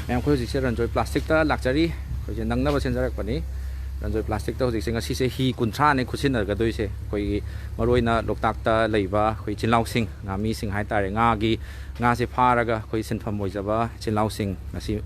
Ma'am को हजिसे रंजोई plastic ता लाक्चरी कोई नंगना बसें जरक पनी रंजोई प्लास्टिक ता हजिसे ngasi se hi kunthra ne khusin na gadoi se koi maroina loktak ta leiba koi chinlau sing ngami sing hai tare nga gi nga se pharaga koi sinpham moijaba chinlau sing ngasi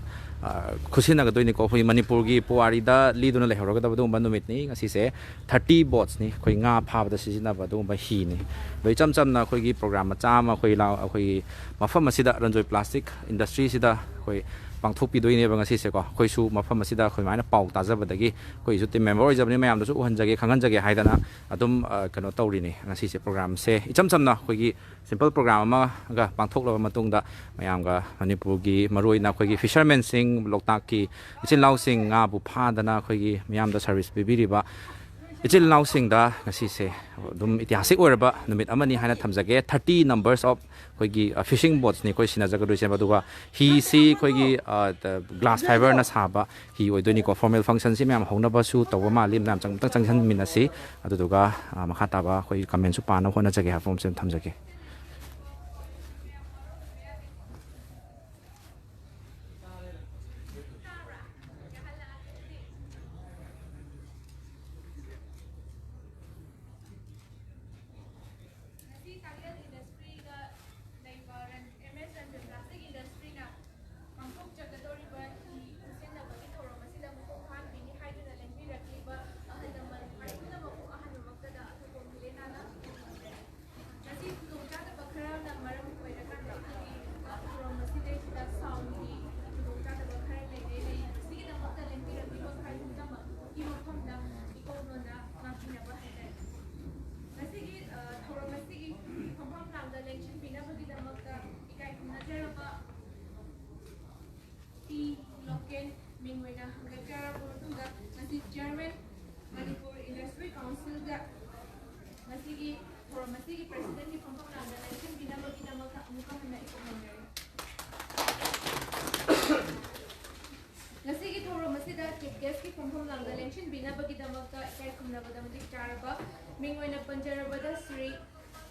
khusin na gadoi ni ko koi manipur gi puari da liduna le horoga da bu ban numit ni ngasi se 30 boats ni koi nga pha ba sijina ba du ba hi ni loi cham cham na koi gi program ma cha ma koi lao koi mafam asida ranjoi plastic industry sida koi pangthok pi doine ba ngasi se ko koi su mafam asida koi maina pau ta jaba dagi koi su team member jabni mayam da su uhan jage khangan jage haidana adum kano tawri ni ngasi se program se icham chamna koi gi simple program ma ga pangthok la matung da mayam ga manipur gi maroi na koi gi fishermen sing loktak ki ichin lau sing nga bu pha dana koi gi mayam da service bibiri ba ichin lau sing da ngasi se dum itihasik oraba numit amani haina thamjage 30 numbers of koi gi fishing boats ni koi sina jaga duise baduga hi si koi gi glass fiber na saba hi oidoni ko formal function si myam hona ba su tawa ma lim nam chang chang chan min asi aduga makha ta ba koi comment su pa na hona jage ha form sem thamjage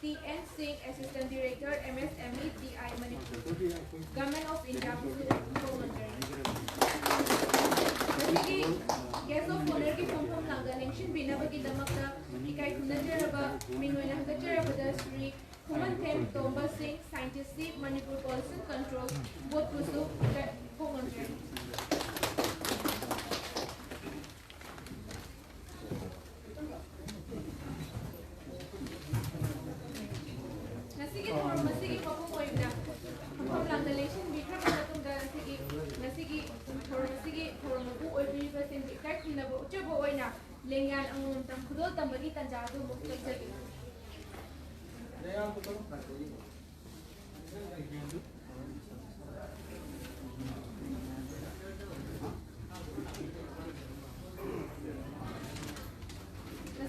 T.N. Singh, Assistant Director, MSME, DI Manipur, Government of India, Guest of Honor की from Langalenshin Binabagi Damakta, Ikai Kunajaraba, Mingwena Hajarabada Sri, Human Them Tomba Singh, Scientist, Manipur Pollution Control, both Pusu, Homanjari. Lengan ang tangkudol tambagi tanjado mo kaysa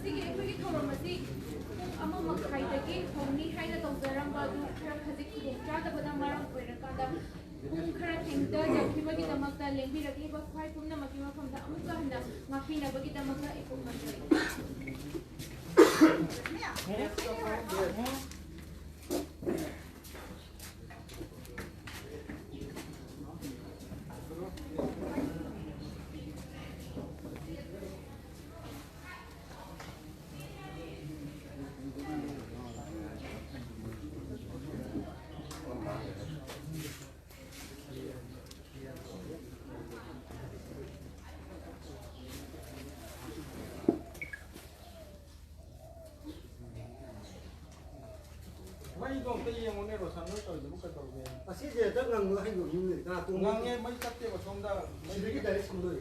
Sige, ipagi thoro masi kung ama magkaidagi hongni haina tongzaram badu khara khazik kung chada bada marang koirakada kung khara thingda jakimagi damakta lengbi rakli ba khwai pumna makima phamda amuka handa ngapina bagi damakta ipum manjari Así de tất ngăn nữa hay dùng người ta tung ngang nghe mấy cách vào xong ra mấy cái đấy xong rồi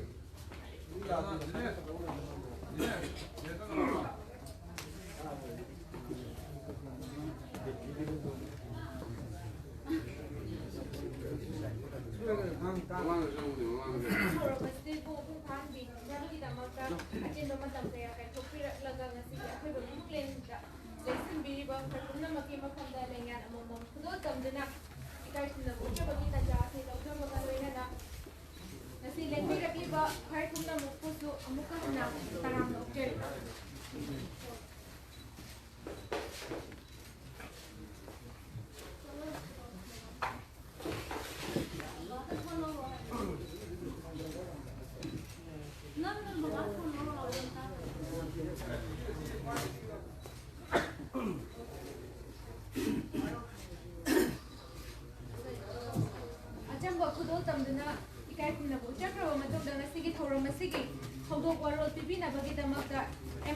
ꯑꯗꯨꯒ ꯈꯨꯗꯣꯜ ꯇꯝꯗꯨꯅ ꯏꯀꯥꯏ ꯈꯨꯝꯅꯕ ꯎꯠꯆꯈ꯭ꯔꯕ ꯃꯇꯨꯡꯗ ꯉꯁꯤꯒꯤ ꯊꯧꯔꯝ ꯑꯁꯤꯒꯤ ꯊꯧꯗꯣꯛ ꯋꯥꯔꯣꯜ ꯄꯤꯕꯤꯅꯕꯒꯤꯗꯃꯛꯇ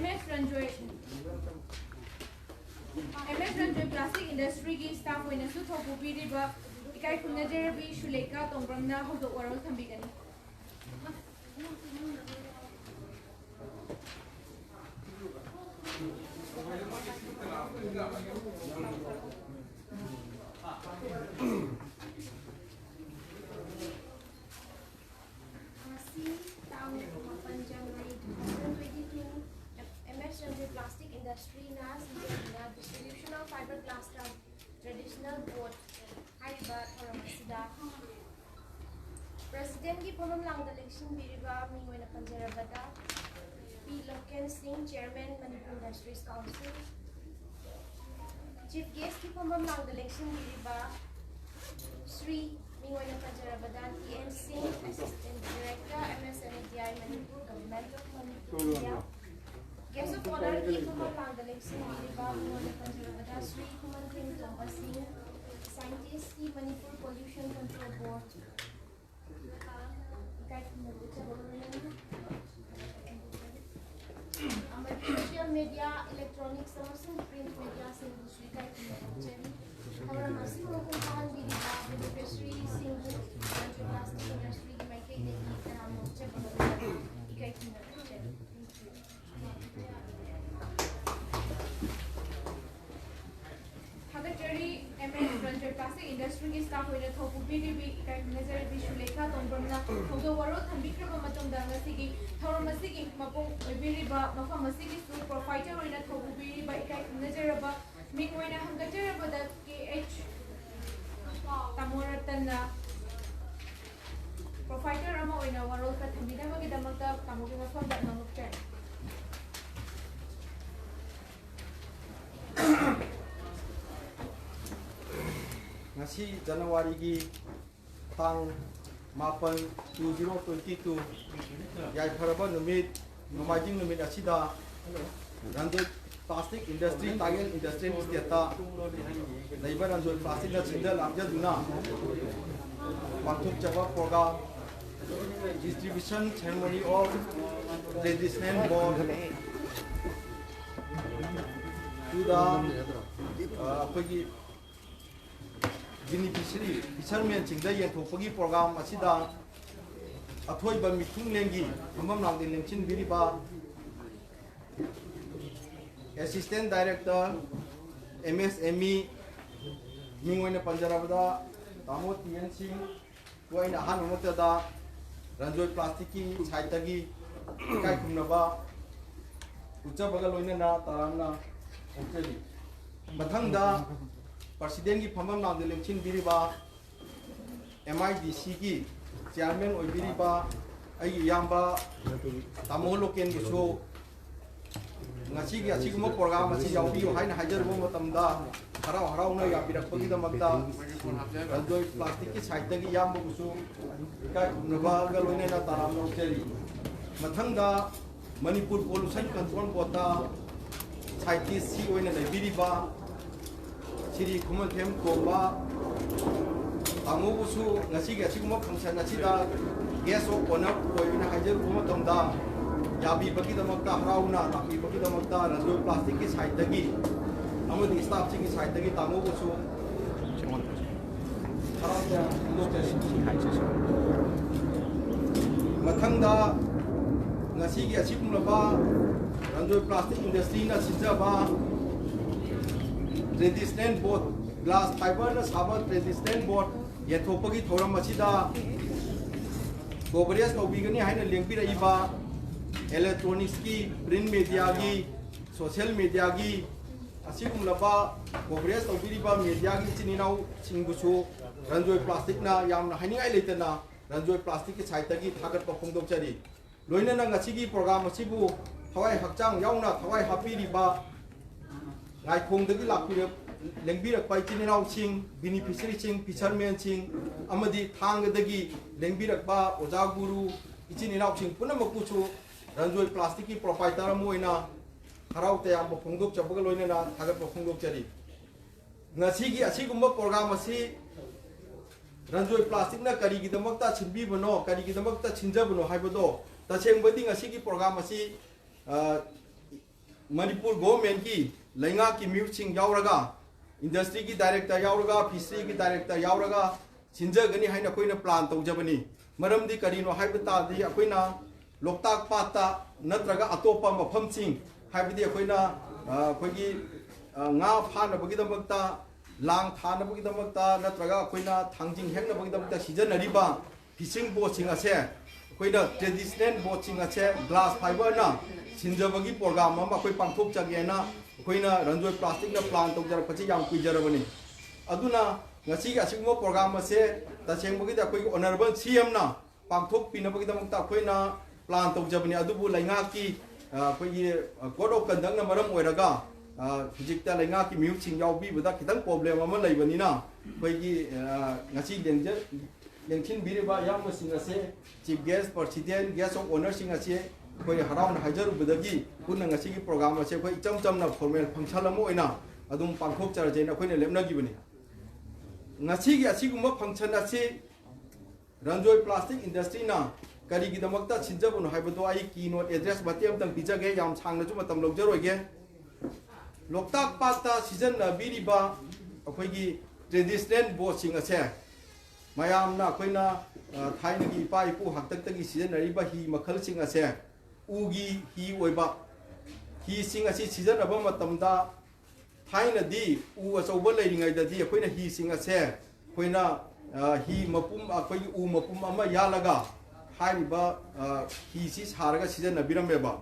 MS Ranjoy ꯄ꯭ꯂꯥꯁꯇꯤꯛ ꯏꯟꯗꯁꯇ꯭ꯔꯤꯒꯤ ꯁ꯭ꯇꯥꯐ ꯑꯣꯏꯅꯁꯨ ꯊꯧꯄꯨꯕꯤꯔꯤꯕ इकाई खुन्नजेरबी शुलेखा तोंब्रमना हौदोक वारोल थंबिगनी MS Ranjoy Plastic Industry nas distribution of fiberglass traditional board haiba thoramasida President ki Phomam Langda election biriba mingoina panjarabada P Loken Singh Chairman Manipur Industries Council Chief Guest ki Phomam Langda election biriba Sri mingoina panjarabada TN Singh Assistant Director MSNDI Manipur Government of Manipur Guest of honor ki Phomam Langda election biriba mingoina panjarabada Sri Kuman Kim Tomba Singh Scientist की Manipur pollution control board social media electronics Samsung print media से दूसरी का और मसी मुकुम Khan बिरिबा beneficiary सिंगु plastic industry की माइके देगी तरह मोर्चा बनाने इकाई की MS Ranjoy Plastic Industry की स्टाफ होने थोपुबीरिबी इकाई खुन्नजेरबी शुलेखा तोंब्रमना हौदोक वारोल थंबिख्रबा मतुंगदा ngasiगी थौरम असिगी मपुंग ओइबिरिबा मफम असिगी सु प्रोफाइटर होने थोपुबीरिबा इकाई खुन्नजेरबा मिंग होने हंगजेरबदा KH तामोरतना प्रोफाइटर अमा होने वारोल का थंबिनबगिदमक्ता तामोगी मफमदा नमुक्चर ngasi January gi tang mapan 2022 yai pharaba numit nomajing numit asida Ranjoy Plastic Industry Tagen Industry State Naiba Ranjoy Plastic na sindal abjaduna Pathuk Chava program distribution ceremony of traditional board to the beneficiary fishermen chingda yenthopagi program asida athoiba mithung lengi amam langde lemchin biriba assistant director MSME mingoina panjarabada tamo TN Singh koina han motada Ranjoy Plastic ki saitagi kai kumnaba ucha bagal loina na taramna okeli mathangda President की फमम नांदे लेमचिन बिरिबा MIDC की chairman ओइ बिरिबा आई याम्बा तामो लोकेन की show ngasi gi asigmo program asi yawi haina hajarbo matamda harau harau na ya birakpagi da magda Ranjoy Plastic ki side gi yambo gusu ka naba galoine na taram no cheri mathangda Manipur pollution control board da scientist si oina le biriba Siri Kuman Tem Komba Amubusu Nasiga Sigmo Function Nasida Yes of Honor Koina Hajar Kumatomda Yabi Baki the Makta Rauna, Taki Baki the Makta, Ranjoy Plastic is Haitagi Amadi staff is Haitagi Tamubusu Matanga Nasigi Achikumaba Ranjoy Plastic Industry Nasijaba resistant board glass fiber na sabar resistant board ye thopagi thoram asida coverage tawbigani haina lengpi raiba electronics ki print media gi social media gi asigum laba coverage tawbiriba media gi chininau singbusu Ranjoy Plastic na yamna haini ai letana Ranjoy Plastic ki saita gi thagat pa phongdok chari loina na ngasigi program asibu thawai hakchang yauna thawai hapiriba ngai khong dagi lakpirap lengbirak pai chininau sing beneficiary sing fishermen sing amadi thang dagi lengbirak ba oja guru ichininau sing punamaku chu Ranjoy Plastic ki proprietor moina harau te am phongdok chabaga loina na thagat phongdok chari ngasi gi asigumba program asi Ranjoy ꯄ꯭ꯂꯥꯁꯇꯤꯛꯅ ꯀꯔꯤꯒꯤꯗꯃꯛꯇ ꯁꯤꯟꯕꯤꯕꯅꯣ ꯀꯔꯤꯒꯤꯗꯃꯛꯇ ꯁꯤꯟꯖꯕꯅꯣ ꯍꯥꯏꯕꯗꯣ ꯇꯁꯦꯡꯕꯗꯤ ꯉꯁꯤꯒꯤ programme ꯑꯁꯤ ꯃꯅꯤꯄꯨꯔ ꯒꯣꯚꯔꯟꯃꯦꯟꯠꯀꯤ ꯂꯩꯉꯥꯛꯀꯤ ꯃꯤꯍꯨꯠꯁꯤꯡ ꯌꯥꯎꯔꯒ industry की director यावरगा fishery की डायरेक्टर यावरगा सिंजगनी हाइना कोइना प्लान तौजबनी मरमदी करिनो हाइबतादी अकोइना लोकताक पाता नत्रगा अतोपा मफमसिंग हाइबदी अकोइना अखोइगी nga फानबगिदमक्ता लांग थानबगिदमक्ता नत्रगा अकोइना थांजिंग हेंगनबगिदमक्ता सिजनरिबा फिशिंग बोटिंग असे अकोइना ट्रेडिशनल बोटिंग असे ग्लास फाइबर ना सिंजबगी प्रोग्राम अमा अकोइ पांथोक जगेना अखोइना रंजोय प्लास्टिक ना plan तौजरपछि yam कुइजरबनी अदुना ngasi asigmo program ase tasengbogi da koi honorable CM na pangthok pinabagi damukta khoina plan tawjabani adubu lainga ki koi code of conduct na maram oiraga hujikta lainga ki miut sing yaubi buda kitang problem ama laibani na koi gi ngasi lengthin biriba yam sing ase chief guest president guest of honor sing ase koi haraun hajaru budagi kunna ngasi gi program ase koi cham na formal function amo oina adum pangthok charje na khoina lemna gibani ngasi asiguma function asi ranjoi plastic industry na kari gi damakta sinjabun haibado ai keynote address batiam tang bijage yam sangna chu matam logjaroige loktak pata season na biriba akhoi gi traditional boat sing ase mayam na khoina thaina gi pai pu haktak tagi season na riba hi makhal sing ase ugi hi oiba hi sing asi season aba matamda थाइना दी उ अचौब लेरिंगाइददी अखोइना ही सिंग असे अखोइना ही मपुम अखोइ उ मपुम अमा यालगा हाइबा ही सि सारगा season बिरमेबा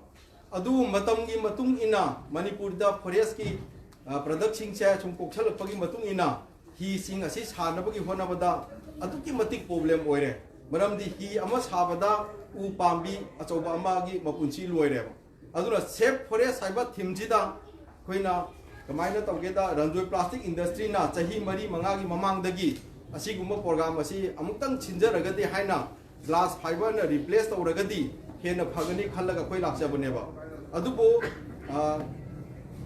अदु मतमगी मतुंग इना मणिपुर दा forest की product सिंग से सुम कोखलपगी मतुंग इना ही सिंग असि सानबगी होनबदा अदुकी मतिक प्रॉब्लम ओइरे मरमदी ही अमा साबदा उ पांबी अचौब अमागी मपुंची लोइरे अदुना सेफ फॉरेस्ट हाइबा थिमजिदा अखोइना कमाइना तौगेदा रंजोय प्लास्टिक इंडस्ट्री ना चाही मरी मंगागी ममांगदगी असिगुम्बा प्रोग्राम असी अमुक्तंग छिंजरगदी हाइना ग्लास फाइबर ना रिप्लेस तौरगदी हेना फगनी खल्लगा कोइ लाक्सबनेबा अदुबो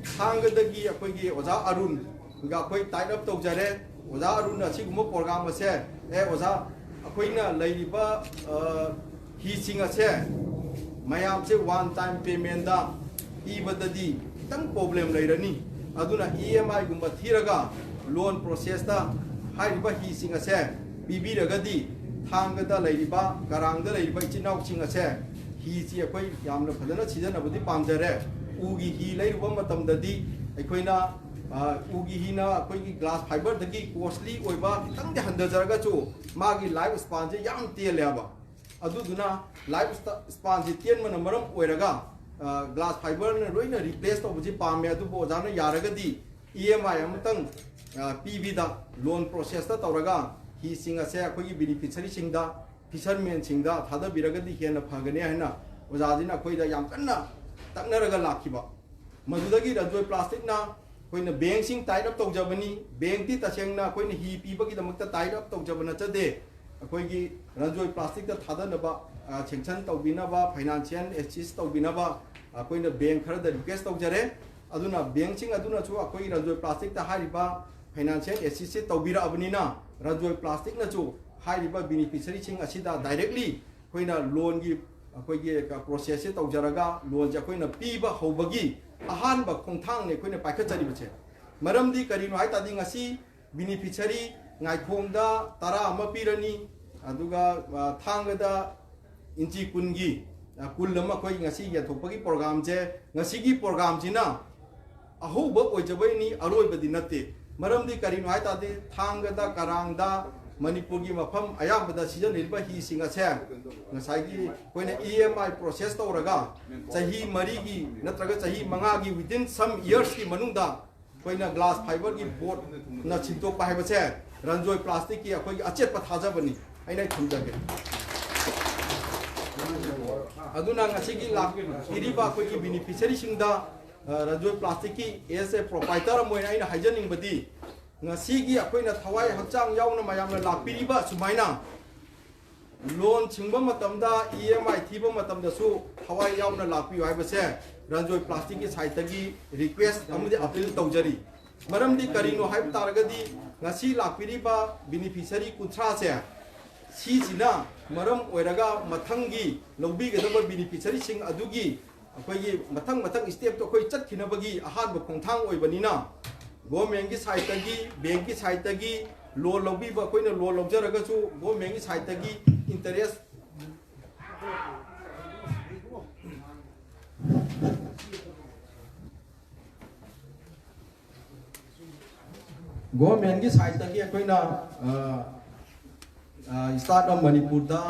थांगदगी अखोइगी ओजा अरुण गा कोइ टाइट अप तौजरे ओजा अरुण असिगुम्बा प्रोग्राम असे ए ओजा अखोइना लैरिबा हिसिंग असे मयाम से वन टाइम पेमेंट दा इबददी तंग प्रॉब्लम लैरनी अदुना EMI गुम्बा थीरगा लोन प्रोसेस दा हाइरिबा ही सिंग असे पीबीरगदी थांगदा लैरिबा करांगदा लैरिबा इचिनाउ सिंग असे ही ची अखोइ यामना फदना सिजनबदी पामजरे उगी ही लैरुबा मतमददी अखोइना उगी हिना अखोइगी ग्लास फाइबर दगी कॉस्टली ओइबा खितंग हंदजरगा चो मागी लाइफ स्पान जे याम तेलेबा अदुदुना लाइफ स्पान जे तेन मन मरम ओइरगा ग्लास फाइबर ने रोइना रिप्लेस तो बुझी पामे अदु बोजाना यारगदी EMI अमतंग पीबीदा लोन प्रोसेस ता तौरगा ही सिंग असे अखोगी बेनिफिशियरी सिंगदा फिशरमैन सिंगदा थादा बिरगदी हेना फगने हैना ओजादिना अखोइदा याम कन्ना तकनरगा लाखिबा मदुदगी रंजोय प्लास्टिक ना कोइना बैंक सिंग टाइट अप तौजबनी बैंक ती तसेंगना कोइना ही पीबगी दमकता टाइट अप तौजबना चदे अखोगी रंजोय प्लास्टिक ता थादनबा सेंक्शन तौबिनबा फाइनेंशियल एसिस्ट तौबिनबा अखोइना बैंक खरदा रिक्वेस्ट तौजरे अदुना बैंक सिंग अदुना छु अखोई रंजोय प्लास्टिक ता हारिबा फाइनेंशियल एसिस्ट तौबिरा अबनिना रंजोय प्लास्टिक ना छु हारिबा बेनिफिशियरी सिंग असिदा डायरेक्टली अखोइना लोन की अखोइगे प्रोसेस से तौजरगा लोन जे अखोइना पीबा हौबगी अहानबा खोंथांग ने अखोइना पाइखचरिबछे मरमदी करिनो हाइतादी ngasi beneficiary ngaikongda tara ama pirani aduga thangada inchi kungi kullama koi ngasi ya thopagi program je ngasi gi program jina ahuba oijabai ni aroi badi natte maramdi karino hai ta de thangada karangda manipur gi mafam ayambada season lilba hi singa se ngasai gi koina EMI process tawraga chahi mari gi natraga chahi manga gi within some years ki manungda koina glass fiber gi board na chinto pa hai bache Ranjoy plastic की अखोई अचेत पथाजबनी आइना थुमजगे अदुना ngasi lakh इरिबा अखोई की beneficiary सिंगदा Ranjoy plastic की as a proprietor मोइना आइना हाइजनिंग बदी ngasi gi अखोइना थवाई हचांग यावना मायामना लाखपिरिबा सुमाइना लोन छिंगबा मतमदा EMI थीबा मतमदा सु थवाई यावना लाखपि हाइबसे रंजोय प्लास्टिक की साइट की रिक्वेस्ट अमुदि अपील तौजरी मरमदी करिनो हाइब तारगदी ngasi lakpiriba beneficiary kuntra se si jina maram oiraga mathangi lobbi gadaba beneficiary sing adugi akhoi mathang step to khoi chat khinabagi ahan ba khongthang oibanina government gi side tagi bank gi side tagi loan lobbi ba koina loan lobjaraga chu government gi side tagi interest government की side तक अखोना start of Manipur दा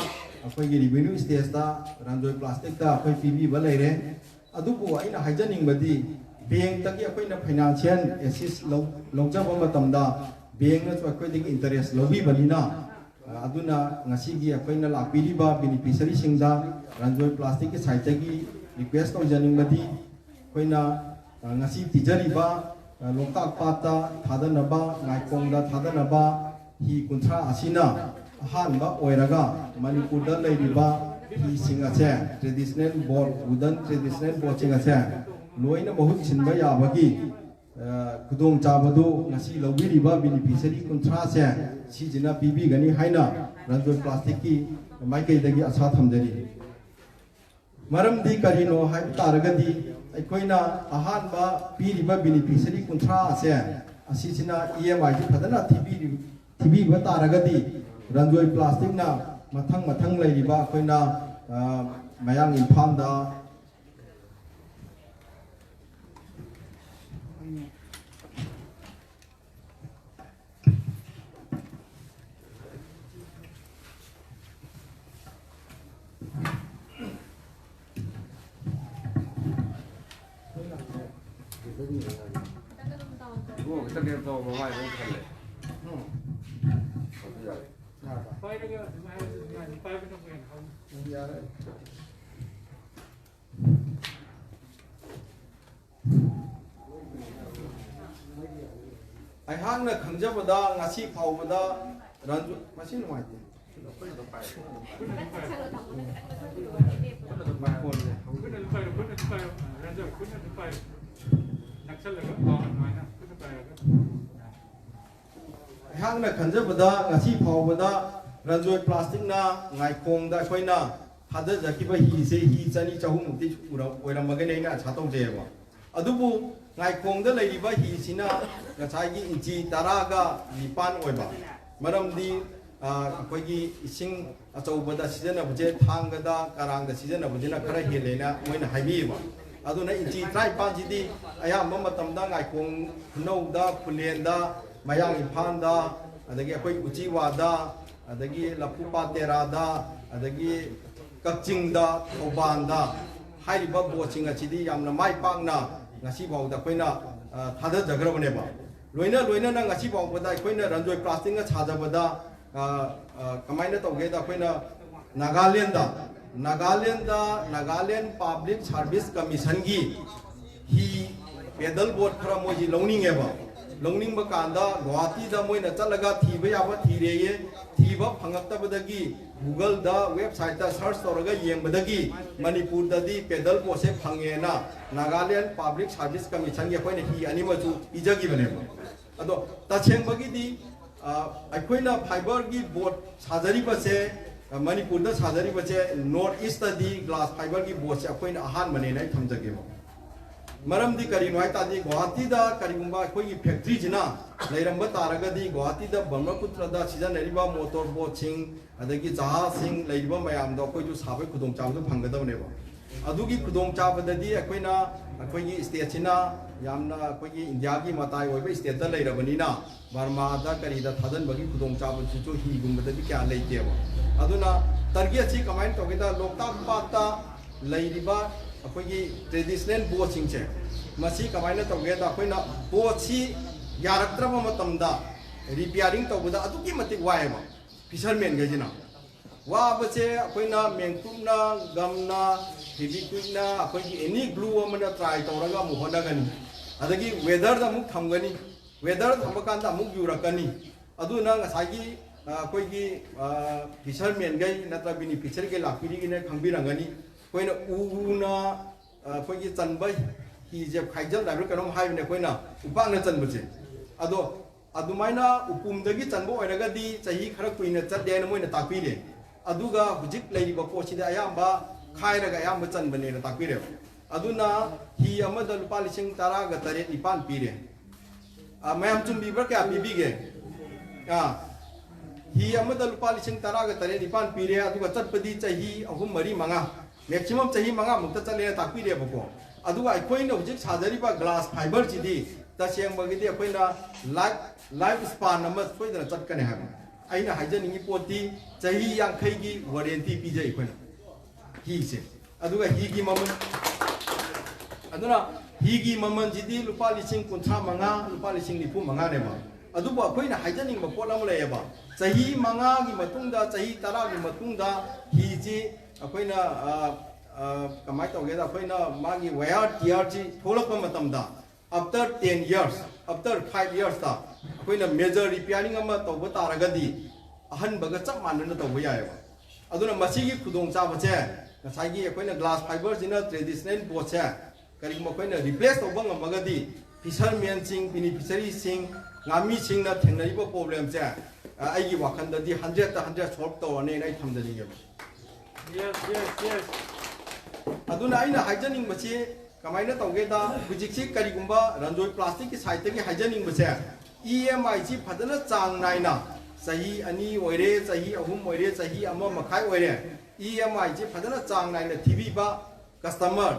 अखोगी revenue stage दा रंजोय plastic दा अखोई PB ब लेरे अदुबु आइना हाइजनिंगबदी bank तक अखोना फाइनेंशियल एसिस लौजब मतमदा बैंक न अखोई इंटरेस्ट लौबी बनिना अदुना ngasi अखोना लापीरीबा बेनिफिशियरी सिंगदा रंजोय प्लास्टिक की साइड तक रिक्वेस्ट तौजनिंगबदी अखोना ngasi तिजरीबा लोकताक पाता थादनबा नाइकोंदा थादनबा ही कुंथ्रा असिना अहानबा ओइरगा मणिपुरदा लेरिबा ही सिंगाचे traditional board wooden traditional board सिंगाचे लोइना बहुत छिनबा याबगी खुदोंग चाबदु ngasi लौबिरिबा बेनिफिशियरी कुंथ्रा से सिजिना पीबी गनी हाइना रंजोय प्लास्टिक की माइकेदगी आशा थमजरी मरमदी करिनो हाइ तारगदी अखोना अहानबा पीरिबा बेनिफिशियरी कुंथ्रा से असिसिना EMI जी फदना थिबी तारगदी रंजोय प्लास्टिक ना मथंग लेरिबा अखोना मयांग इम्फालदा वो कितना देर तो मोबाइल में कर ले अहांना खंजबदा ngasi फावबदा रंजु मसिन वाइते अहांना खंजबदा ngasi फावबदा रंजोय प्लास्टिक ना ngaikongda अखोइना थाद जकिबा ही से ही चनी चहु मुक्ति ओइरमगनेना छातौ जेबा अदुबु ngaikongda लेरिबा ही सिना ngसाइगी इंची 10 गा 9 ओइबा मरमदी अखोइगी इसिंग अचौबदा सिजनबजे थांगदा करांगदा सिजनबजेना खरा हेलेना मोइना हाइबीबा अदुना इंची 35 जिदी अयाम मतमदा ngaikong खुनौदा फुलेंदा मयांग इम्फालदा अदगी अखोइ उचिवादा अदगी लपुपा तेरादा अदगी कक्चिंगदा थौबानदा हाइरिबा बोचिंग अचिदी यामना माइ पाकना ngasi बावदा कोइना थादा जगरबनेबा लोइना ना ngasi बावबदा कोइना रंजोय प्लास्टिक ना छाजबदा कमाइना तौगेदा कोइना नागालैंड पब्लिक सर्विस कमीशन की ही पेडल बोर्ड खरा मोजी लौनिंगेबा लौनिंग कांदा गुवाहाटी दा मोइना चलगा थीबा याबा थीरेये थीबा फंगक्तबदगी गूगल दा वेबसाइट दा सर्च तौरगा येंबदगी मणिपुर दादी पेडल बोर्ड से फंगेना नागालैंड पब्लिक सर्विस कमीशन के कोइना ही अनिमजु इजगी बनेबा अदो तछेंबगी अखोइना फाइबर की बोर्ड साजरीबा से मणिपुर दा साजरीबा से नॉर्थ ईस्ट दी ग्लास फाइबर की बोर्ड से अखोइना अहान बनेना थमजगेबा मरमदी करीनो हाइतादी गुवाहाटी दा करीगुंबा अखोइगी फैक्ट्री जिना लेरंबा तारगदी गुवाहाटी दा ब्रह्मपुत्र दा सिजनरिबा मोटर बोट सिंग अदगी जहाज सिंग लेरिबा मयाम दा अखोइजु साबै खुदोंग चाबदु फंगदबनेबा अदुगी खुदोंग चाबददी अखोइना अखोइगी स्टेट सिना यामना अखोइगी इंडिया की मताई ओइबा स्टेट दा लेरबनिना बर्मा दा करीदा थादनबगी खुदोंग चाबदु ही गुंबददी क्या लेतेबा अदुना तरगी अछि कमाइन तोगेदा लोकताक पाता लेरिबा अखोइगी ट्रेडिशनल बोट सिंगचे मसी कमाइन तोगेदा अखोइना बोट सी यारक्त्रबा मतमदा रिपेयरिंग तोबदा अदुकी मतिक वायबा फिशरमैन गजिना वाबचे अखोइना मेंगतुमना गमना फेविक्विकना अखोइगी एनी ग्लू अमना ट्राई तौरगा मुहनगनी अदगी वेदर दा मुक थमगनी वेदर थमबकांदा मुक युरकनी अदुना ngसाइगी अखोइगी फिशरमैन गई नत्रा बेनिफिशियरी के लापिरी ने खंबिरंगनी कोइना उना अखोइगी चनबा ही जे खाइजल लाइब्रेरी कनम हाइबने कोइना उपांगना चनबचे अदो अदुमाइना उपुमदगी चनबो ओइरगदी चाही खरा कुइना चदे न मोइना ताकपीरे अदुगा हुजिक लेरिबा पोसिदे अयाम्बा खाइरगा अयाम्बा चनबने न ताकपीरे अदुना ही अमदा लुपा लिसिंग तारा गा तरे निपान पीरे मैम चुम्बीबर क्या पीबीगे ही अमदा लुपा लिसिंग तारा गा तरे निपान पीरे अदुगा चटपदी चाही अहुम मरी मंगा मैक्सिमम चाही मंगा मुक्ता चले ताकपीरे बको अदुगा अखोइना हुजिक साजरिबा ग्लास फाइबर जिदी तसेंबगदी अखोइना लाइफ स्पान अमा सोइदना चटकने हाब अइना हाइजनिंगी पोती चाही यांखैगी वारंटी पीजे अखोइना ही से अदुगा ही की ममन अदुना ही की ममन जिदी लुपा लिसिंग कुंथा मंगा लुपा लिसिंग निफु मंगा नेबा अदुबा अखोइना हाइजनिंग पोट अमा लेबा चाही मंगा की मतुंगदा चाही तरा की मतुंगदा ही जी अखोइना कमाई तौगेदा अखोइना मागी वायर टियर जी थोलप मतमदा after 10 years after 5 years ta akoina major repairing ama tawba taragadi ahan baga chap manna tawba yaeba aduna masigi khudong cha bache ngasai gi akoina glass fiber jina traditional board cha kari ma akoina replace tawba ngamagadi fishermen sing beneficiary sing ngami sing na thengnari ba problem cha ai gi wakhan da di 100 ta 100 solve tawne nai thamdani ge yes aduna aina hygienic bache कमाइना तौगेदा हुजिक्सी करिगुंबा Ranjoy plastic की side की हाइजनिंग बसे EMI ची फदना चांग नाइना सही अनि ओइरे सही अहुम ओइरे सही अमा मखाय ओइरे EMI ची फदना चांग नाइना थिबीबा कस्टमर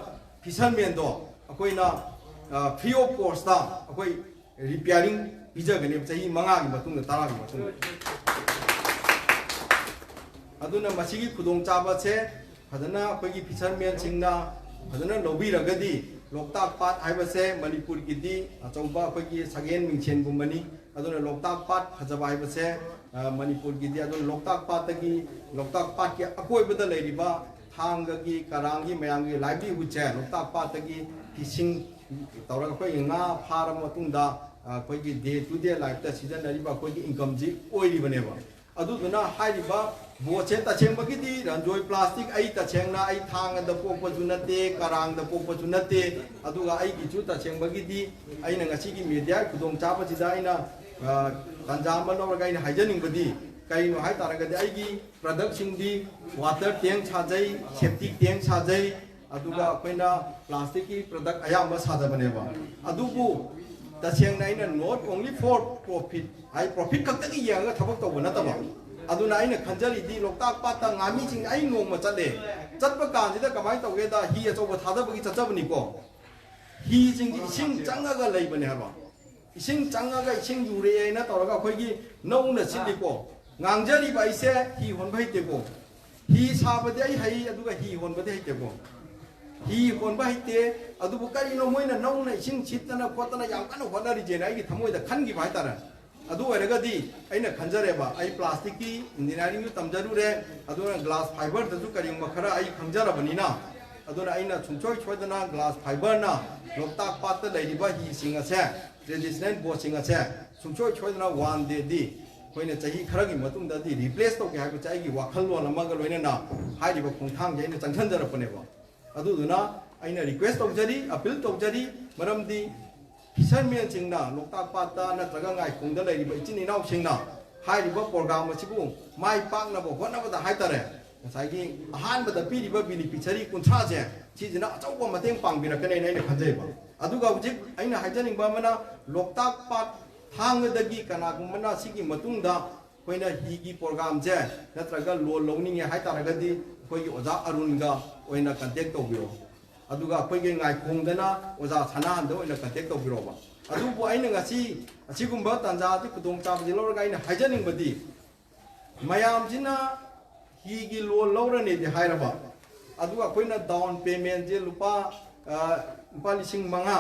फिशरमैन दो अकोइना फ्री ऑफ कॉस्ट ता अकोइ रिपेयरिंग पिजगने सही मंगा की मतुंग तारा की मतुंग अदुना मसिगी खुदोंग चाबा से फदना अकोइगी फिशरमैन सिंगना फजना लौबीरगदी लोकताक पाट हाइबसे मणिपुर गिदी अचौबा अखोगी सगेन मिंगसेन गुमनी अदुना लोकताक पाट फजबा हाइबसे मणिपुर गिदी अदुना लोकताक पाट के अकोइबदा लेरिबा थांगगी करांगी मयांगी लाइवलीहुड से लोकताक पाट की फिशिंग तौरग अखोई nga फारम मतुंगदा अखोगी डे टू डे लाइफ ता सिजनरिबा अखोगी इनकम जी ओइरिबनेबा अदुदुना हाइरिबा बोचे तछेंबगिदी रंजोय प्लास्टिक आई तछेंगना आई थांग द पोपजु नते करांग द पोपजु नते अदुगा आई गिचु तछेंबगिदी आइना ngasi gi media khudong chapa jida aina tanjam banawra gaina haijaning badi kaino hai taragadi ai gi product sing di water tank chajai septic tank chajai aduga akoina plastic ki product ayamba sajabaneba adubu tachengna aina not only for profit ai profit kaktagi yanga thabak tawna taba aduna aina khanjari di loktak pata ngami jing ai nong ma chale chatpa kan jida kamai tawgeda hi achoba thada bagi chachabni ko hi jing di ising changa ga leibane haba ising changa ga ising jure na tawraga khoigi nong na sindi ko ngangjari bai se hi hon bai te ko hi sabade ai hai aduga hi hon bade hai te ko hi hon bai te adubu kari no moina nong na ising chitana khotana yam kana honari je na gi thamoi da khan gi bai tara अदु ओरगदी अइना खंजरेबा आई plastic की engineering यु तमजरुरे अदुना glass fiber दजु करिंग मखरा आई खंजरबनिना अदुना अइना छुंचोय छोयदना ग्लास फाइबर ना लोकताक पात लेरिबा hi singa se traditional boat singa se छुंचोय छोयदना वन डे दी कोइना चाही खरगी मतुंग ददी रिप्लेस तो के हाबो चाही वाखल लोन अमगा लोइना हाइरिबा खोंथांग जे अइना चंखनजरपनेबा अदुदुना अइना रिक्वेस्ट तौजरी अपील तौजरी मरमदी फिशरमैन सिंगना लोकताक पाता नत्रगा ngai khungda leiriba ichin inau singna hairiba program achibu mai pakna bo honabada haitare ngasai gi ahan bada piriba beneficiary kunthra je chijina achauba mateng pangbirakane nei khanjaiba aduga hujik aina haijaning ba mana loktak pat thangdagi kana gumana sigi matungda koina hi gi program je natraga loan lowning haitaragadi koi oja arunga oina contact tobiro aduga akoige ngai khongdana oja sana hando oina contact tobiroba adubu aina ngasi asigumba tanja ti kudong chab ji lorga aina haijaning badi mayam jina hi gi loan lorane di hairaba aduga koina down payment je lupa lising manga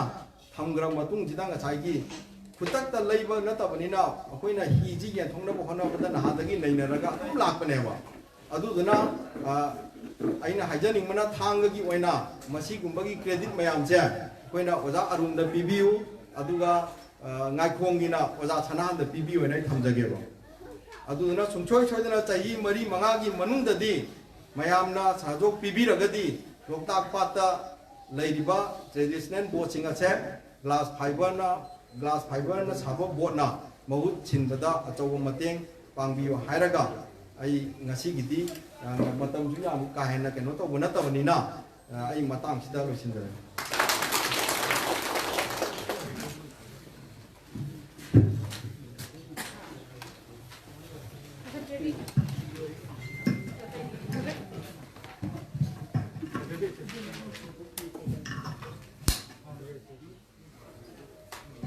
thamgram matung jidang achai gi khutak ta leiba natabanina akoina hi ji yan thongna bo hona badana hadagi neinaraga lakpaneba aduduna aina haijaning mana thangagi oina masi gumbagi credit mayam je koina oja arun da pibiu aduga ngai khongina oja sanan da pibiu oina thamjageba aduna sungchoi choidana chahi mari manga gi manung da di mayamna sajok pibiragadi loktak pata leiriba traditional boat singa che glass fiber na sabo boat na ꯃꯍꯨꯠ ꯁꯤꯟꯕꯗ ꯑꯆꯧꯕ ꯃꯇꯦꯡ ꯄꯥꯡꯕꯤꯌꯨ ꯍꯥꯏꯔꯒ ꯑꯩ ꯉꯁꯤꯒꯤꯗꯤ ꯃꯇꯝꯁꯨ ꯌꯥꯝ ꯀꯥ ꯍꯦꯟꯅ ꯀꯩꯅꯣ ꯇꯧꯕ ꯅꯠꯇꯕꯅꯤꯅ ꯑꯩ ꯃꯇꯥꯡꯁꯤꯗ ꯂꯣꯏꯁꯤꯟꯖꯔꯒꯦ